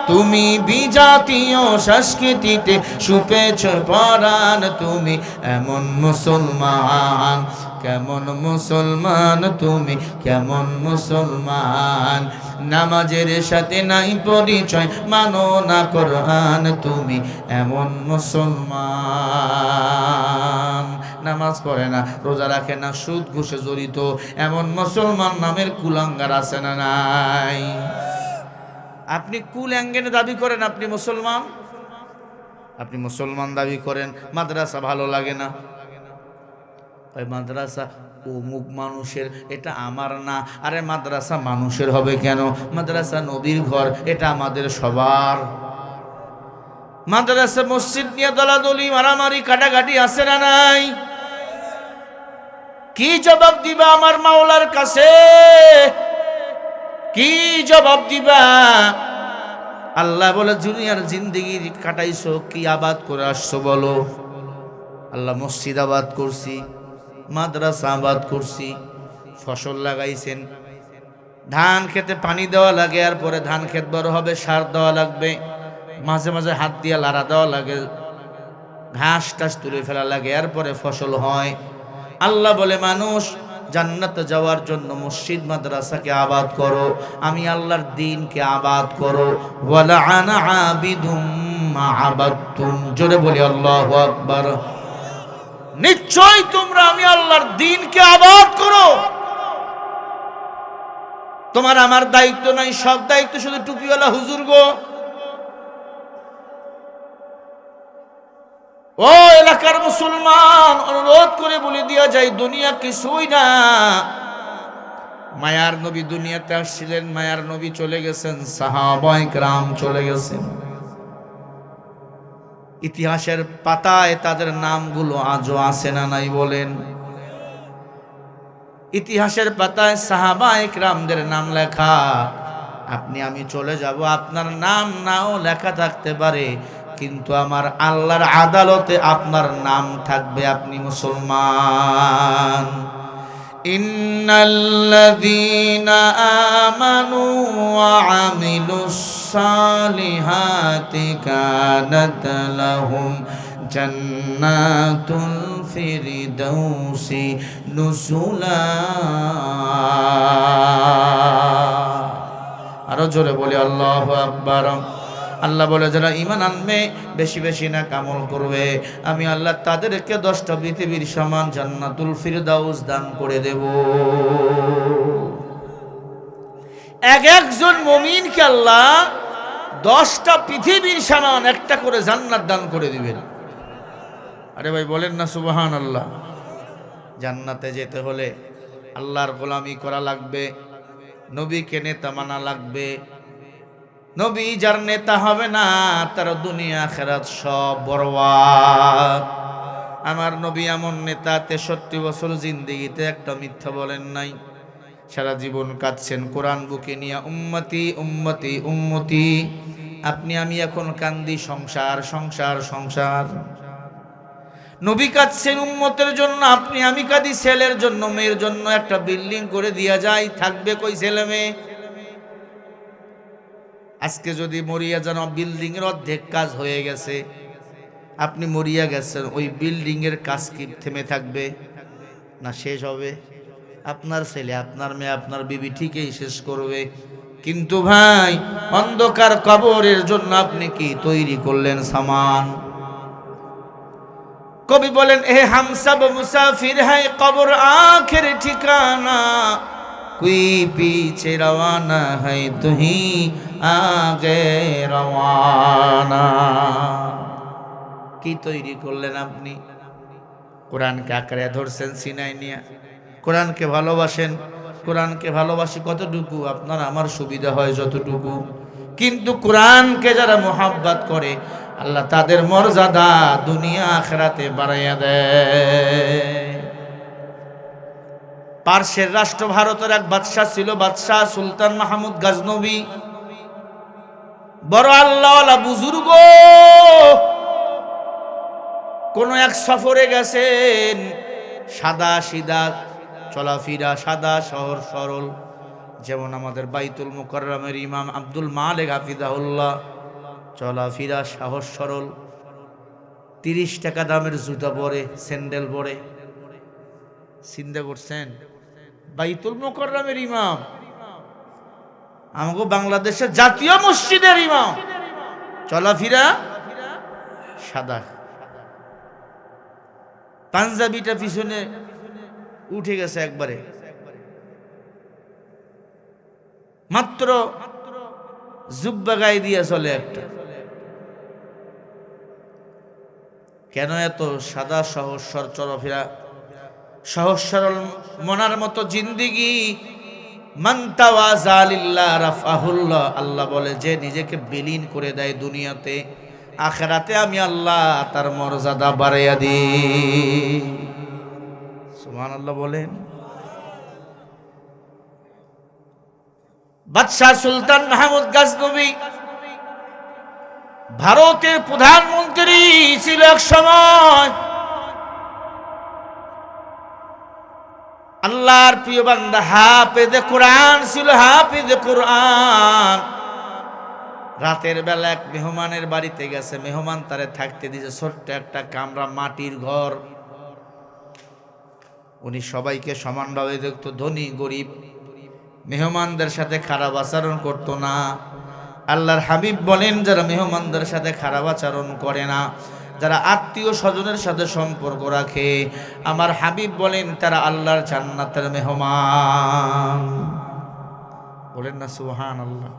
তুমি বিজাতীয় সংস্কৃতিতে সুপেছ পরাণ, তুমি এমন মুসলমান, কেমন মুসলমান তুমি, কেমন মুসলমান। নামাজের সাথে নাই পরিচয়, মানো না কোরআন, তুমি এমন মুসলমান। নামাজ পড়ে না, রোজা রাখে না, সুদ ঘুষে জড়িত, এমন মুসলমান নামের কুলাঙ্গার আছে না নাই? আপনি কুল অ্যাঙ্গেনে দাবি করেন আপনি মুসলমান, আপনি মুসলমান দাবি করেন, মাদ্রাসা ভালো লাগে না, ওই মাদ্রাসা অমুক মানুষের, এটা আমার না। আরে মাদ্রাসা মানুষের হবে কেন? মাদ্রাসা নবীর ঘর, এটা আমাদের সবার। মাদ্রাসা মসজিদ নিয়ে দলাদলি মারামারি কাটাকাটি আছে না নাই? কি জবাব দিবা আমার মাওলার কাছে? কি জবাব দিবা? আল্লাহ বলে দুনিয়ার জিন্দেগি কাটাইছো, কি আবাদ করে আসছো বলো? আল্লাহ মসজিদ আবাদ করছি, মাদ্রাসা আবাদ করছি, ফসল লাগাইছেন, ধান খেতে পানি দেওয়া লাগে, আর পরে ধান খেত বড় হবে সার দেওয়া লাগবে, মাঝে মাঝে হাত দিয়ে লাড়া দেওয়া লাগে, ঘাস টাস তুলে ফেলা লাগে, এরপরে ফসল হয়। আল্লাহ বলে মানুষ জান্নাতে যাওয়ার জন্য মসজিদ মাদ্রাসাকে আবাদ করো, আমি আল্লাহর দ্বীনকে আবাদ করো। ওয়ালা আনা আবিদুম মা আবাদতুম, জোরে বলি আল্লাহু আকবার। নিশ্চয় তোমরা আমি আল্লাহর দ্বীনকে আবাদ করো। তোমার আমার দায়িত্ব নাই, সব দায়িত্ব শুধু টুপিওয়ালা হুজুর গো। ও এলাকার মুসলমান, অনুরোধ করে বলে দিয়া যায়, দুনিয়া কিছুই না। মায়ার নবী দুনিয়াতে আসছিলেন, মায়ার নবী চলে গেছেন, সাহাবায়ে কেরাম চলে গেছেন। ইতিহাসের পাতায় তাদের নামগুলো আজও আছে না নাই বলেন? ইতিহাসের পাতায় সাহাবায়ে কেরামদের নাম লেখা। আপনি আমি চলে যাব, আপনার নাম নাও লেখা থাকতে পারে, কিন্তু আমার আল্লাহর আদালতে আপনার নাম থাকবে, আপনি মুসলমান। ইন্নাল্লাযীনা আমানু ওয়া আমিলুস সালিহাতি কানাত লাহুম জান্নাতুল ফিরদাউসি নুজুলা। আরো জোরে বলি আল্লাহু আকবার। আল্লাহ বলে যারা ঈমান আনবে, বেশি বেশি না কামল করবে, আমি আল্লাহ তাদেরকে 10টা পৃথিবীর সমান জান্নাতুল ফিরদাউস দান করে দেব। একজন মুমিনকে আল্লাহ 10টা পৃথিবীর সমান একটা করে জান্নাত দান করে দিবেন। আরে ভাই বলেন না সুবহানাল্লাহ। জান্নাতে যেতে হলে আল্লাহর গোলামি করা লাগবে, নবীকে নেতা মানা লাগবে। নবী যার নেতা হবে না, তার দুনিয়া আখিরাত সব বরবাদ। আমার নবী এমন নেতা, 63 বছর জিন্দেগিতে একটা মিথ্যা বলেন নাই। সারা জীবন কাঁদছেন কোরআন বুকে নিয়ে, উম্মতি উম্মতি উম্মতি। আপনি আমি এখন কান্দি সংসার সংসার সংসার। নবী কাঁদছেন উম্মতের জন্য, আপনি আমি কাঁদি ছেলের জন্য মেয়ের জন্য। একটা বিল্ডিং করে দিয়া যায়, থাকবে কই ছেলে মেয়ে? আজকে যদি মরিয়া যান, বিল্ডিং এর অর্ধেক কাজ হয়ে গেছে, আপনি মরিয়া গেছেন, ওই বিল্ডিং এর কাজ কি থেমে থাকবে না শেষ হবে? আপনার ছেলে আপনার মেয়ে আপনার বিবি ঠিকই শেষ করবে। কিন্তু ভাই, অন্ধকার কবরের জন্য আপনি কি তৈরি করলেন সামান? কবি বলেন, এ হাম সব মুসাফির হ্যায় কবর আখের ঠিকানা, কুই পিছে রওয়ানা है তুহি আগে রওয়ানা। কি তৈরি করলেন আপনি? কোরআনকে আঁকড়ে ধরছেন সিনাই নিয়া, কোরআনকে ভালোবাসেন। কোরআনকে ভালোবাসি কতটুকু? আপনার আমার সুবিধা হয় যতটুকু। কিন্তু কোরআনকে যারা মোহাব্বত করে, আল্লাহ তাদের মর্যাদা দুনিয়া আখিরাতে বাড়াইয়া দেয়। পার্শ্বের রাষ্ট্র ভারতের এক বাদশাহ ছিল, বাদশাহ সুলতান মাহমুদ গজনবী। বড় আল্লাহওয়ালা বুজুর্গ। কোন এক সফরে গেছেন, সাদা সিধা চলাফেরা, সাদা সহজ সরল, যেমন আমাদের বাইতুল মুকাররমের ইমাম আব্দুল মালিক হাফিজাহুল্লাহ, চলাফেরা সহজ সরল। 30 টাকা দামের জুতা পরে, স্যান্ডেল পরে। চিন্তা করছেন? বাইতুল মুকাররমের ইমাম, আমাকে বাংলাদেশের জাতীয় মসজিদের ইমাম, চলাফেরা সাদা, পাঞ্জাবিটা পিছনে উঠে গেছে একবারে, মাত্র জুব্বা গায়ে দিয়ে চলে একটা। কেন এত সাদা সহজ সরল চলাফেরা, সহজ সরল মনার মতো জিন্দিগি? মান তাওয়াজা লিল্লাহ রাফাহুল্লাহ, আল্লাহ বলে যে নিজেকে বিলীন করে দেয় দুনিয়াতে, আখিরাতে আমি আল্লাহ তার মর্যাদা বাড়াইয়া দিই। সুবহানাল্লাহ বলেন। বাদশাহ সুলতান মাহমুদ গজনবী ভারতের প্রধানমন্ত্রী ছিল এক সময়। আল্লাহর প্রিয় বান্দা, হাফেজে কোরআন ছিল, হাফেজে কোরআন। রাতের বেলা এক মেহমানের বাড়িতে গেছে, মেহমান তারে থাকতে দিয়েছে ছোট্ট একটা কামরা, মাটির ঘর। উনি সবাইকে সমানভাবে দেখতো, ধনী গরিব, মেহমানদের সাথে খারাপ আচরণ করতো না। আল্লাহর হাবিব বলেন, যারা মেহমানদের সাথে খারাপ আচরণ করে না, যারা আত্মীয় স্বজনের সাথে সম্পর্ক রাখে, আমার হাবিব বলেন তারা আল্লাহর জান্নাতের মেহমান। বলেন না সুবহানাল্লাহ।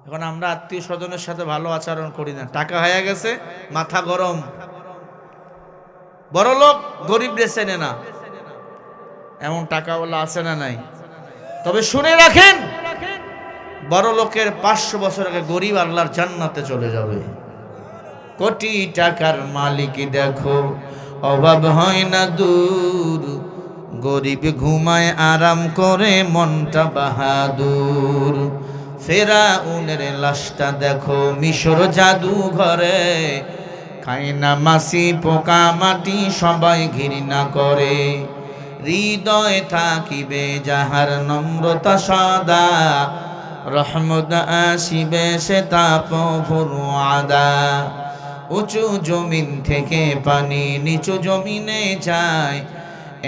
এখন আমরা আত্মীয় স্বজনের সাথে ভালো আচরণ করি না, টাকা হয়ে গেছে, মাথা গরম। বড় লোক গরিব চেনে না, এমন টাকাওয়ালা আছে না নাই? তবে শুনে রাখেন, বড় লোকের 500 বছর আগে গরিব আল্লাহর জান্নাতে চলে যাবে। কোটি টাকার মালিক দেখো, অভাব হয় না দূর, গরিব ঘুমায় আরাম করে মনটা বাহাদুর। ফেরাউনের লাশটা দেখো মিশর জাদু ঘরে, খায় না মাছি পোকা মাটি সবাই ঘৃণা করে। হৃদয় থাকিবে যাহার নম্রতা সদা, রহমত আসিবে সে তাপ ফুরআদা। উঁচু জমিন থেকে পানি নিচু জমিনে যায়,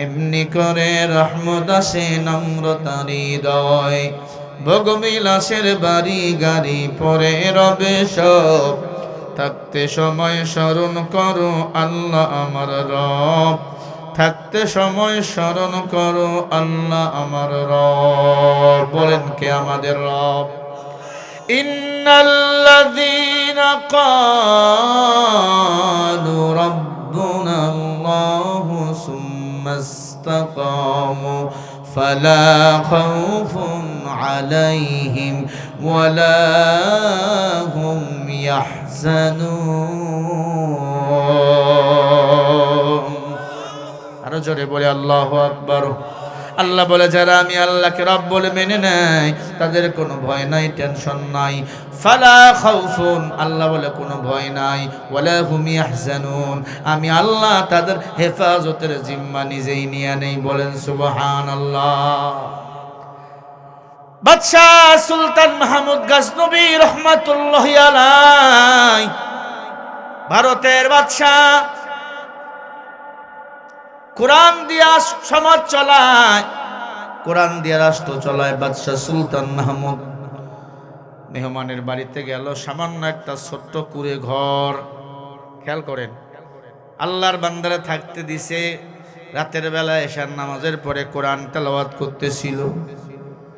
এমনি করে রহমত আসে নম্রতা হৃদয়। ভোগবিলাসের বাড়ি গাড়ি পরে রবে সব, থাকতে সময় স্মরণ করো আল্লাহ আমার রব, থাকতে সময় স্মরণ করো আল্লাহ আমার রব। বলেন কে আমাদের রব? ইন্নাল্লাযীনা ক্বালু রাব্বুনা আল্লাহু সুম্মা ইসতাকামু ফালা খাউফুন আলাইহিম ওয়ালা হুম ইয়াহজানুন। আরো জোরে বলে আল্লাহু আকবার। আল্লাহ বলে যারা আমি আল্লাহকে রব বলে মেনে নেয় তাদের কোনো ভয় নাই, টেনশন নাই। ফালা খাউফুন, আল্লাহ বলে কোনো ভয় নাই। ওয়ালা হুম ইয়াহজানুন, আমি আল্লাহ তাদের হেফাজতের জিম্মা নিজেই নিয়ে নেই। বলেন সুবহানাল্লাহ। বাদশাহ সুলতান মাহমুদ গজনবী রহমাতুল্লাহি আলাইহি, ভারতের বাদশাহ, কোরআন দিয়া সমাজ চলায়, কোরআন দিয়া রাষ্ট্র চলায় বাদশাহ সুলতান মাহমুদ। মেহমানের বাড়িতে গেল, সামান্য একটা ছোট্ট কুঁড়ে ঘর। খেয়াল করেন, আল্লাহর বান্দারে থাকতে দিছে। রাতের বেলা এশার নামাজের পরে কোরআন তেলাওয়াত করতেছিল।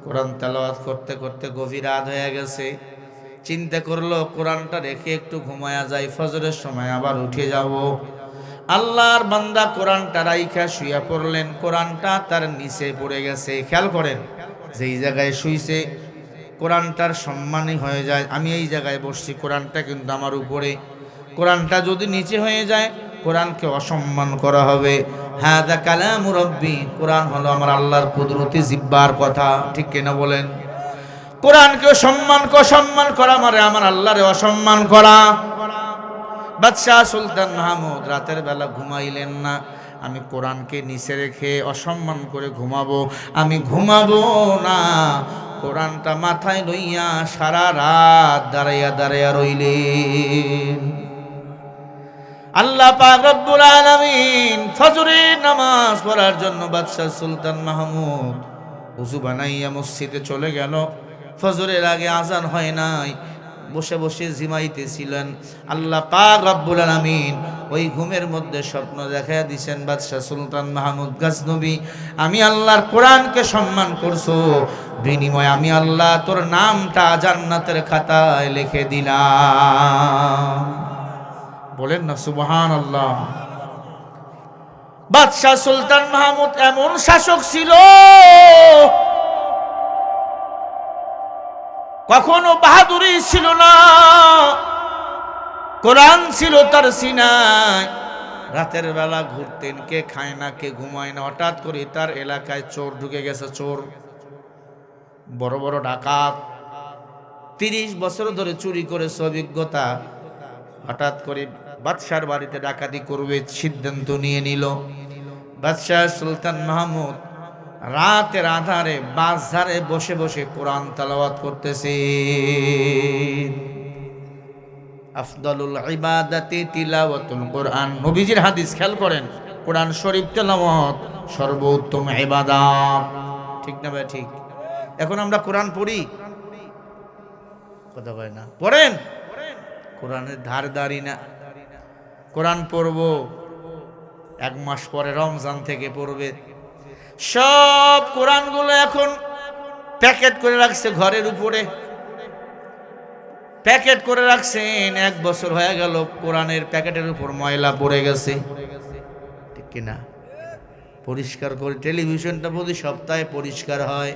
কোরআন তেলাওয়াত করতে করতে গভীর রাত হয়ে গেছে। চিন্তা করলো কোরআনটা রেখে একটু ঘুমায়া যায়, ফজরের সময় আবার উঠে যাব। আল্লাহর বান্দা কোরআনটা রাইখা শুয়া পড়লেন, কোরআনটা তার নিচে পড়ে গেছে। খেয়াল করেন, যেই জায়গায় শুইছে কোরআনটার সম্মানই হয়ে যায়। আমি এই জায়গায় বসছি, কোরআনটা কিন্তু আমার উপরে। কোরআনটা যদি নিচে হয়ে যায় কোরআনকে অসম্মান করা হবে। হাদা কালামু রাব্বি, কোরআন হলো আমার আল্লাহর কুদরতি জিব্বার কথা। ঠিক কিনা বলেন? কোরআনকে সম্মান করা মানে আমার আল্লাহরে অসম্মান করা। বাদশাহ সুলতান মাহমুদ রাতের বেলা ঘুমাইলেন না। আমি কোরআনকে নিচে রেখে অসম্মান করে ঘুমাবো, আমি ঘুমাবো না। কোরআনটা মাথায় লইয়া সারা রাত দাঁড়াইয়া দাঁড়াইয়া রইলেন। আল্লাহ পাক রব্বুল আলামিন ফজরের নামাজ পড়ার জন্য বাদশাহ সুলতান মাহমুদ ওযু বানাইয়া মসজিদে চলে গেল। ফজরের আগে আজান হয় নাই, বসে বসে জিমাইতেছিলেন। আল্লাহ পাক রব্বুল আলামিন ওই ঘুমের মধ্যে স্বপ্ন দেখায়া দিয়েছেন, বাদশাহ সুলতান মাহমুদ গজনবী, আমি আল্লাহর কোরআনকে সম্মান করছো, বিনিময়ে আমি আল্লাহ তোর নামটা জান্নাতের খাতায় লিখে দিলাম। বলেন না সুবহানাল্লাহ। বাদশাহ সুলতান মাহমুদ এমন শাসক ছিল, কখনো বাহাদুরি ছিল না, কোরআন ছিল তার সিনায়। রাতের বেলা ঘুরতেন, কে খায় না কে ঘুমায় না। হঠাৎ করে তার এলাকায় চোর ঢুকে গেছে, চোর, বড় বড় ডাকাত, 30 বছর ধরে চুরি করেছে অভিজ্ঞতা। হঠাৎ করে বাদশার বাড়িতে ডাকাতি করবে সিদ্ধান্ত নিয়ে নিল। বাদশাহ সুলতান মাহমুদ রাতের আধারে বাজারে বসে বসে কোরআন তেলাওয়াত করতেছে। আফদালুল ইবাদাতি তিলাওয়াতুল কোরআন, নবীজির হাদিস। খেয়াল করেন, কোরআন শরীফ তেলাওয়াত সর্বোত্তম ইবাদত। ঠিক না ভাই? ঠিক। এখন আমরা কোরআন পড়ি, কথা কয় না, পড়েন। কোরআনের ধার ধারি না। কোরআন পড়বো 1 মাস পরে, রমজান থেকে পড়বে। সব কোরআনগুলো এখন প্যাকেট করে রাখছে ঘরের উপরে, প্যাকেট করে রাখছেন। 1 বছর হয়ে গেল, কোরআনের প্যাকেটের উপর ময়লা পড়ে গেছে। ঠিক কিনা? পরিষ্কার করে। টেলিভিশনটা প্রতি সপ্তাহে পরিষ্কার হয়,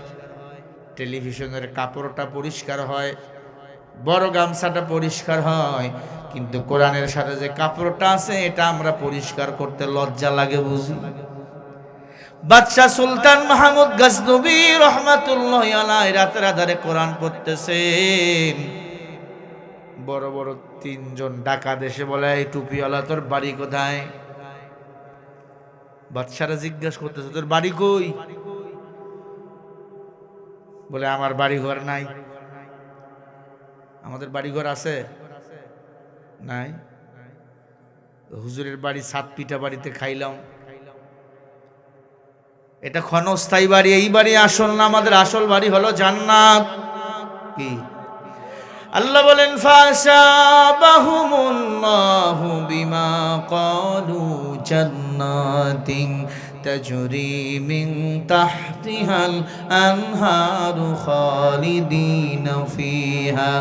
টেলিভিশনের কাপড়টা পরিষ্কার হয়, বড় গামছাটা পরিষ্কার হয়, কিন্তু কোরআনের সাথে যে কাপড়টা আছে এটা আমরা পরিষ্কার করতে লজ্জা লাগে, বুঝি। বাদশাহ সুলতান মাহমুদ গজনবী রহমাতুল্লাহি আলাইহি রাতের আধারে কোরআন পড়তেছেন। বড় বড় 3 জন ডাকাত এসে বলে, এই টুপিওয়ালা তোর বাড়ি কোথায়? বাদশারা জিজ্ঞাসা করতেছে, তোর বাড়ি কই? বলে, আমার বাড়ি ঘর নাই। আমাদের বাড়ি ঘর আছে? নাই। হুজুরের বাড়ি 7 পিঠা বাড়িতে খাইলাম। এটা ক্ষণস্থায়ী বাড়ি, এই বাড়ি আসল না, আমাদের আসল বাড়ি হলো জান্নাত। কি আল্লাহ বলেন, ফাসাবাহুমুল্লাহু বিমা ক্বালু জান্নাতিন তাজরি মিন তাহতিহাল আনহারু খালিদিনা ফিহা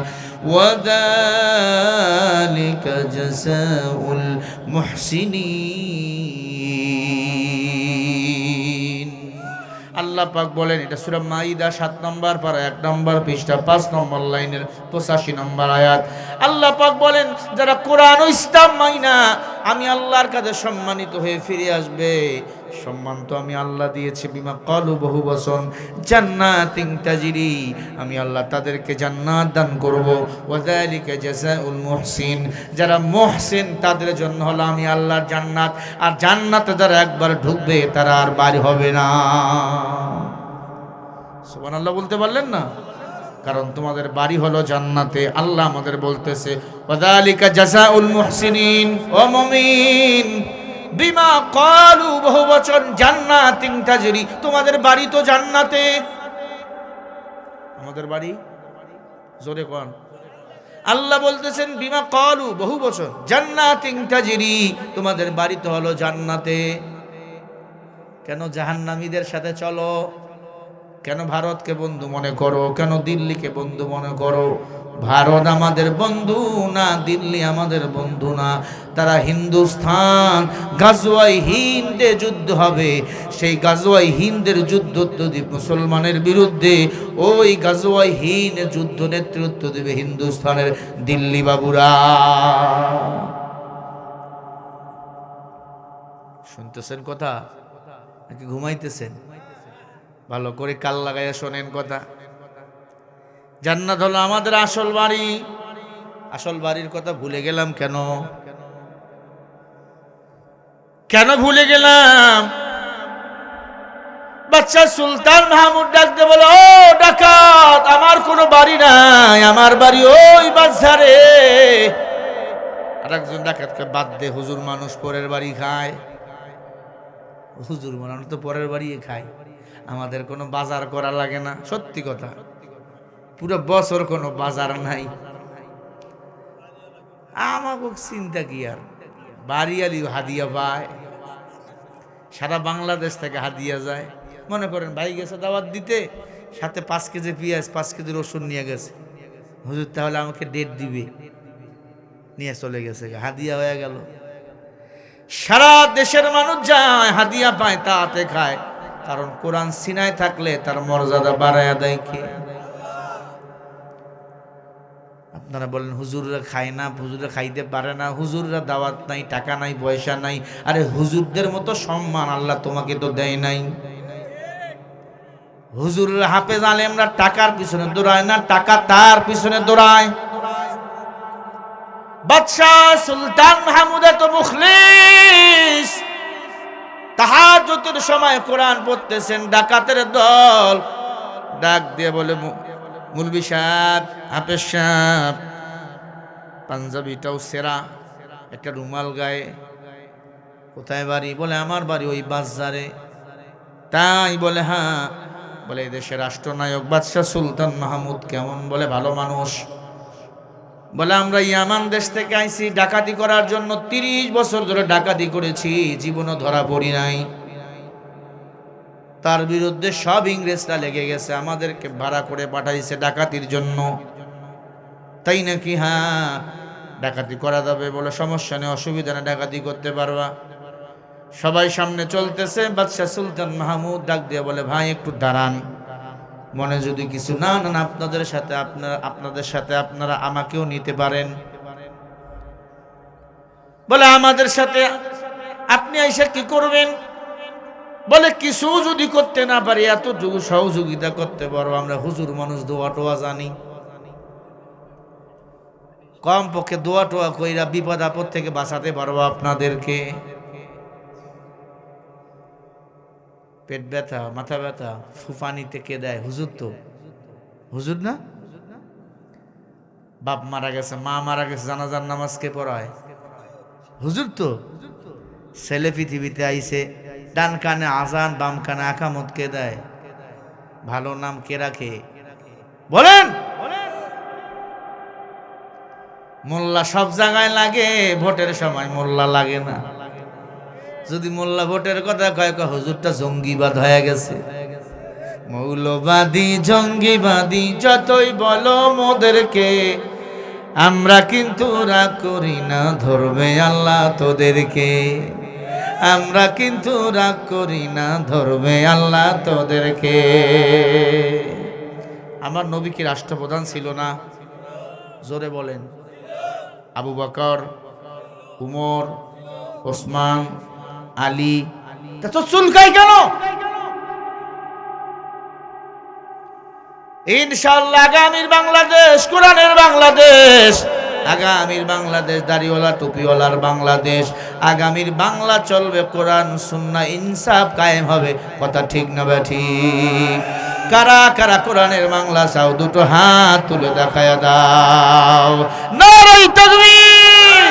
ওয়া যালিকা জাযাউল মুহসিনিন। আল্লাহ পাক বলেন, এটা সূরা মাইদা 7 নম্বর পারা 1 নম্বর পৃষ্ঠা 5 নম্বর লাইনের 85 নম্বর আয়াত। আল্লাহ পাক বলেন, যারা কোরআন ও ইসলাম মাইনা আমি আল্লাহর কাছে সম্মানিত হয়ে ফিরে আসবে। সম্মান তো আমি আল্লাহ দিয়েছি, বিমা ক্বালু, বহু বচন, জান্নাতিন তাজরি, আমি আল্লাহ তাদেরকে জান্নাত দান করব। ওয়া যালিকা জাযাউল মুহসিন, যারা মুহসিন তাদের জন্য হলো আমি আল্লাহর জান্নাত। আর জান্নাতে যারা একবার ঢুকবে তারা আর বাড়ি হবে না। সুবহানাল্লাহ বলতে পারলেন না? কারণ তোমাদের বাড়ি হলো জান্নাতে। আল্লাহ আমাদের বলতেছে ওয়াযালিকা জাযাউল মুহসিনিন। ও মুমিন, বিমা ক্বালু, বহু বচন, জান্নাতিন তাজরি, তোমাদের বাড়ি তো জান্নাতে। আমাদের বাড়ি জোরে কোন। আল্লাহ বলতেছেন বিমা ক্বালু, বহু বচন, জান্নাতিন তাজরি, তোমাদের বাড়ি তো হলো জান্নাতে। কেন জাহান্নামীদের সাথে চলো? কেন ভারতকে বন্ধু মনে করো? কেন দিল্লিকে বন্ধু মনে করো? ভারত আমাদের বন্ধু না, দিল্লি আমাদের বন্ধু না। তারা হিন্দুস্তান, গাজওয়াই হিন্দে যুদ্ধ হবে। সেই গাজওয়াই হিন্দের যুদ্ধ যদি মুসলমানের বিরুদ্ধে, ওই গাজওয়াই হিন্দ যুদ্ধ নেতৃত্ব দেবে হিন্দুস্তানের দিল্লি বাবুরা। শুনতেছেন কথা নাকি ঘুমাইতেছেন? ভালো করে কাল লাগাইয়া শোনেন কথা। জান্নাত হলো আমাদের আসল বাড়ি। আসল বাড়ির কথা ভুলে গেলাম কেন? কেন ভুলে গেলাম? বাদশা সুলতান মাহমুদ ডাকতে বলে, ও ডাকাত, আমার কোনো বাড়ি নাই, আমার বাড়ি ওই বাজারে। আর একজন ডাকাতকে বাদ দে, হুজুর মানুষ পরের বাড়ি খায়। হুজুর মানুষ তো পরের বাড়ি খায়, আমাদের কোনো বাজার করা লাগে না। সত্যি কথা, পুরো বছর কোনো বাজার নাই। আমাকে চিন্তা কি আর, বাড়িয়ালি হাদিয়া পায়, সারা বাংলাদেশ থেকে হাদিয়া যায়। মনে করেন ভাই গেছে দাওয়াত দিতে, সাথে 5 কেজি পেঁয়াজ, 5 কেজি রসুন নিয়ে গেছে। হুজুর তাহলে আমাকে ডেট দিবে, নিয়ে চলে গেছে, হাদিয়া হয়ে গেল। সারা দেশের মানুষ যায়, হাদিয়া পায়, তাতে খায়। কারণ কোরআন সিনায় থাকলে তার মর্যাদা বাড়ায়া দেয় কে? আপনারা বলেন হুজুররা খায় না, হুজুররা খাইতে পারে না, হুজুররা দাওয়াত নাই, টাকা নাই, পয়সা নাই। আরে হুজুরদের মতো সম্মান আল্লাহ তোমাকে তো দেয় নাই। হুজুররা, হাফেজ আলেমরা টাকার পিছনে দৌড়ায় না, টাকা তার পিছনে দৌড়ায়। বাদশা সুলতান মাহমুদ তো মুখলিস, তাহাজ্জুদের সময় কোরআন পড়তেছেন, ডাকাতের দল ডাক দিয়ে বলে, মুলবি সাহেব, হাফেজ সাহেব, পাঞ্জাবিটাও সেরা, একটা রুমাল গায়ে, কোথায় বাড়ি? বলে আমার বাড়ি ওই বাজারে। তাই? বলে হ্যাঁ। বলে এদেশের রাষ্ট্রনায়ক বাদশা সুলতান মাহমুদ কেমন? বলে ভালো মানুষ। বলে আমরা ইয়ামান দেশ থেকে আইছি ডাকাতি করার জন্য, 30 বছর ধরে ডাকাতি করেছি, জীবনও ধরা পড়ি নাই। তার বিরুদ্ধে সব ইংরেজরা লেগে গেছে, আমাদেরকে ভাড়া করে পাঠাইছে ডাকাতির জন্য। তাই নাকি? হ্যাঁ, ডাকাতি করা যাবে। বলে সমস্যা নেই, অসুবিধা নেই, ডাকাতি করতে পারবা। সবাই সামনে চলতেছে। বাদশা সুলতান মাহমুদ ডাক দিয়ে বলে, ভাই একটু দাঁড়ান, মনে যদি কিছু না না, আপনাদের সাথে আপনারা আমাকেও নিতে পারেন। বলে আমাদের সাথে আপনি আইসা কি করবেন? বলে কিছু যদি করতে না পারি, এতটুকু সহযোগিতা করতে পারবো। আমরা হুজুর মানুষ, দোয়া টোয়া জানি, কম পক্ষে দোয়া টোয়া কইরা বিপদ আপদ থেকে বাঁচাতে পারবো আপনাদেরকে। পেট ব্যথা, মাথা ব্যথা, ফুফানিতে কে দেয়? হুজুর তো। হুজুর না? বাপ মারা গেছে, মা মারা গেছে, জানাজার নামাজ কে পড়ায়? হুজুর তো। ছেলে পৃথিবীতে আইছে, ডান কানে আজান, বাম কানে আকামত কে দেয়? ভালো নাম কে রাখে? বলেন। মোল্লা সব জায়গায় লাগে, ভোটের সময় মোল্লা লাগে না। যদি মোল্লা ভোটের কথা কয়, হুজুরটা জঙ্গিবাদ হয়ে গেছে। মৌলবাদী জঙ্গিবাদী যতই বলো মোদেরকে, আমরা কিন্তু রাগ করি না, ধরবে আল্লাহ তোদেরকে। আমরা কিন্তু রাগ করি না, ধরবে আল্লাহ তোদেরকে। আমার নবী কি রাষ্ট্রপ্রধান ছিল না? জোরে বলেন। আবু বকর, উমর, ওসমান, আলী, তা তো চুলকাই কেন? ইনশাআল্লাহ আগামীর বাংলাদেশ কোরআনের বাংলাদেশ, আগামীর বাংলাদেশ দাড়িওয়ালা টুপিওয়ালার বাংলাদেশ, আগামীর বাংলা চলবে কোরআন সুন্নাহ ইনসাফ কায়েম হবে। কথা ঠিক না ঠিক? কারা কারা কোরআনের বাংলা চাও দুটো হাত তুলে দেখায়া দাও। নারায়ে তাকবীর।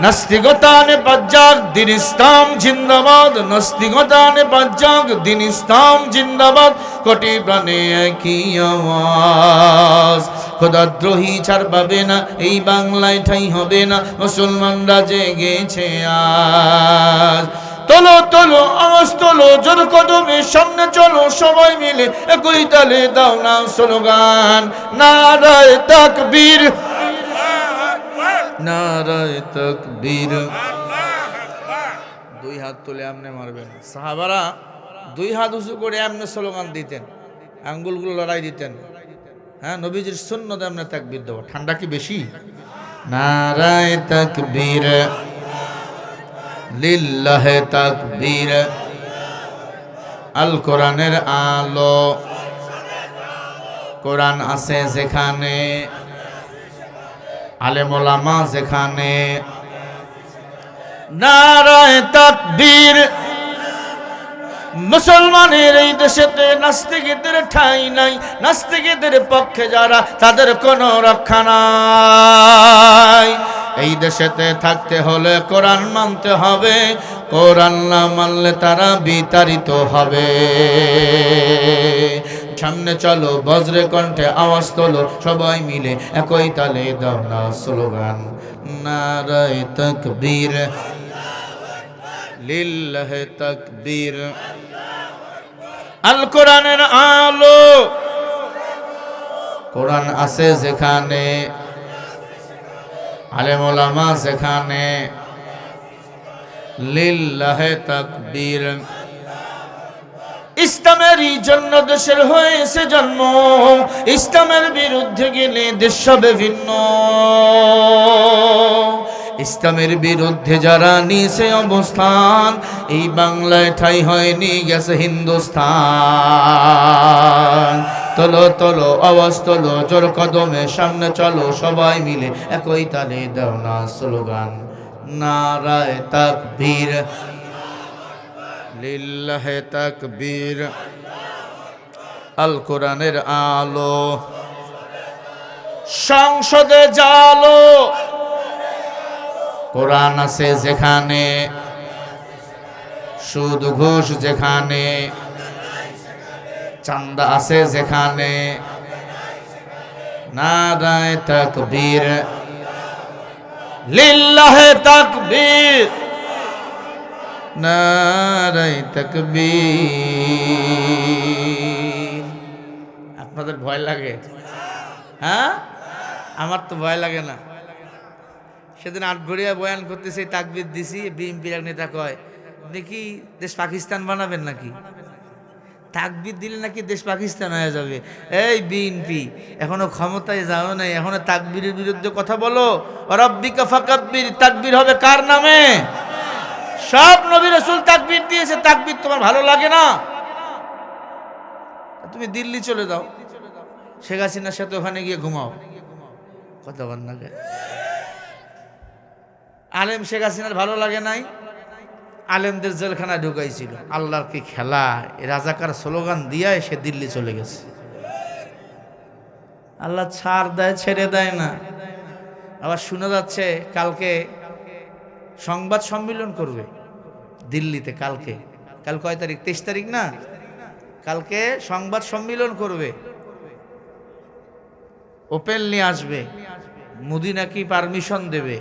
নাস্তিকতানে বাজ্জাক দিন ইসলাম জিন্দাবাদ, নাস্তিকতানে বাজ্জাক দিন ইসলাম জিন্দাবাদ, কোটি প্রাণে একই আওয়াজ। খোদাদ্রোহী ছাড় পাবে না, এই বাংলায় ঠাঁই হবে না, মুসলমানরা জেগেছে আজ। তোলো তোলো আওয়াজ তোলো, জোর কদমে সামনে চলো, সবাই মিলে একই তালে দাও না স্লোগান, নারায়ে তাকবীর, নারায়ে তাকবীর। দুই হাত তুলে আমনে মারবেন। সাহাবারা দুই হাত উঁচু করে আমনে স্লোগান দিতেন, আঙ্গুলগুলো লড়াই দিতেন। হ্যাঁ, নবীজির সুন্নত আমনে তাকবীর দেবো। ঠান্ডা কি বেশি? নারায়ে তাকবীর, লিল্লাহে তাকবীর। আল কোরআনের আলো, কোরআন আছে যেখানে, আলেম ওলামা যেখানে, নারায়ে তাকবীর। মুসলমানের এই দেশেতে নাস্তিকদের ঠাঁই নাই, নাস্তিকদের পক্ষে যারা তাদের কোনো রক্ষা নাই। এই দেশেতে থাকতে হলে কোরআন মানতে হবে, কোরআন না মানলে তারা বিতাড়িত হবে। সামনে চলো বজ্রে কণ্ঠে আওয়াজ তোলো, সবাই মিলে একই তালে দাও না স্লোগান, নারায়ে তাকবীর, লিল্লাহে তাকবীর। আল কোরআনের আলো, কোরআন আছে যেখানে, আলেম ওলামা যেখানে, লিল্লাহে তাকবীর। ইসলামেরই জন্য দেশের হয়েছে জন্ম, ইসলামের বিরুদ্ধে গেলে দেশ হবে ভিন্ন। ইসলামের বিরুদ্ধে যারা নিছে অবস্থান, এই বাংলায় ঠাঁই হয়নি গেছে হিন্দুস্তান। তোলো তোলো আওয়াজ তোলো, জোর কদমে সামনে চলো, সবাই মিলে একই তালে দাও না স্লোগান, নারায়ে তাকবীর, লিল্লাহে তাকবীর। আল কোরআনের আলো, সংসদে জালো, কোরআন আছে যেখানে, সুদ ঘুষ যেখানে, চান্দা আছে যেখানে, নারায়ে তাকবীর, লিল্লাহে তাকবীর, নারায়ে তাকবীর। আপনাদের ভয় লাগে? হ্যাঁ, আমার তো ভয় লাগে না। সেদিন আটঘরিয়া বয়ান করতেছে, তাকবীর দিছি, বিএনপির এক নেতা কয় আপনি কি দেশ পাকিস্তান বানাবেন নাকি? তাকবীর দিলে নাকি দেশ পাকিস্তান হয়ে যাবে। এই বিএনপি এখনো ক্ষমতায় যাও নাই, এখনো তাকবীরের বিরুদ্ধে কথা বলো। রব্বিকা ফাকাব্বির, তাকবীর হবে কার নামে? সব নবী রাসূল তাকবীর দিয়েছে, তাকবীর তোমার ভালো লাগে না? তুমি দিল্লি চলে যাও, শেখ হাসিনার সাথে ওখানে গিয়ে ঘুমাও। কথা বল না। আলেম শেখ হাসিনার ভালো লাগে নাই, আলেমদের জেলখানায় ঢুকাইছিল। আল্লাহর কি খেলা! রাজাকার স্লোগান দিয়ে সে দিল্লি চলে গেছে। আল্লাহ ছাড় দেয়, ছেড়ে দেয় না। আবার শোনা যাচ্ছে কালকে সংবাদ সম্মেলন করবে দিল্লিতে। কালকে, কাল কয় তারিখ? 23 তারিখ না? কালকে সংবাদ সম্মেলন করবে, ওপেনলি আসবে। মোদি নাকি পারমিশন দেবে।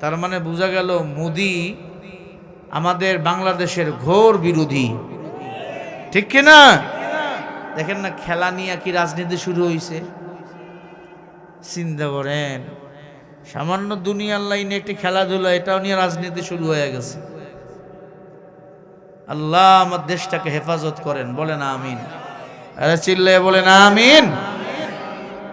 তার মানে বোঝা গেল মোদি আমাদের বাংলাদেশের ঘোর বিরোধী, ঠিক কিনা? দেখেন না খেলা নিয়ে কি রাজনীতি শুরু হয়েছে। চিন্তা করেন, সামান্য দুনিয়ার লাইনে একটি খেলাধুলা, এটাও নিয়ে রাজনীতি শুরু হয়ে গেছে। আল্লাহ আমার দেশটাকে হেফাজত করেন, বলেন আমিন। আরে চিল্লায় বলেন আমিন।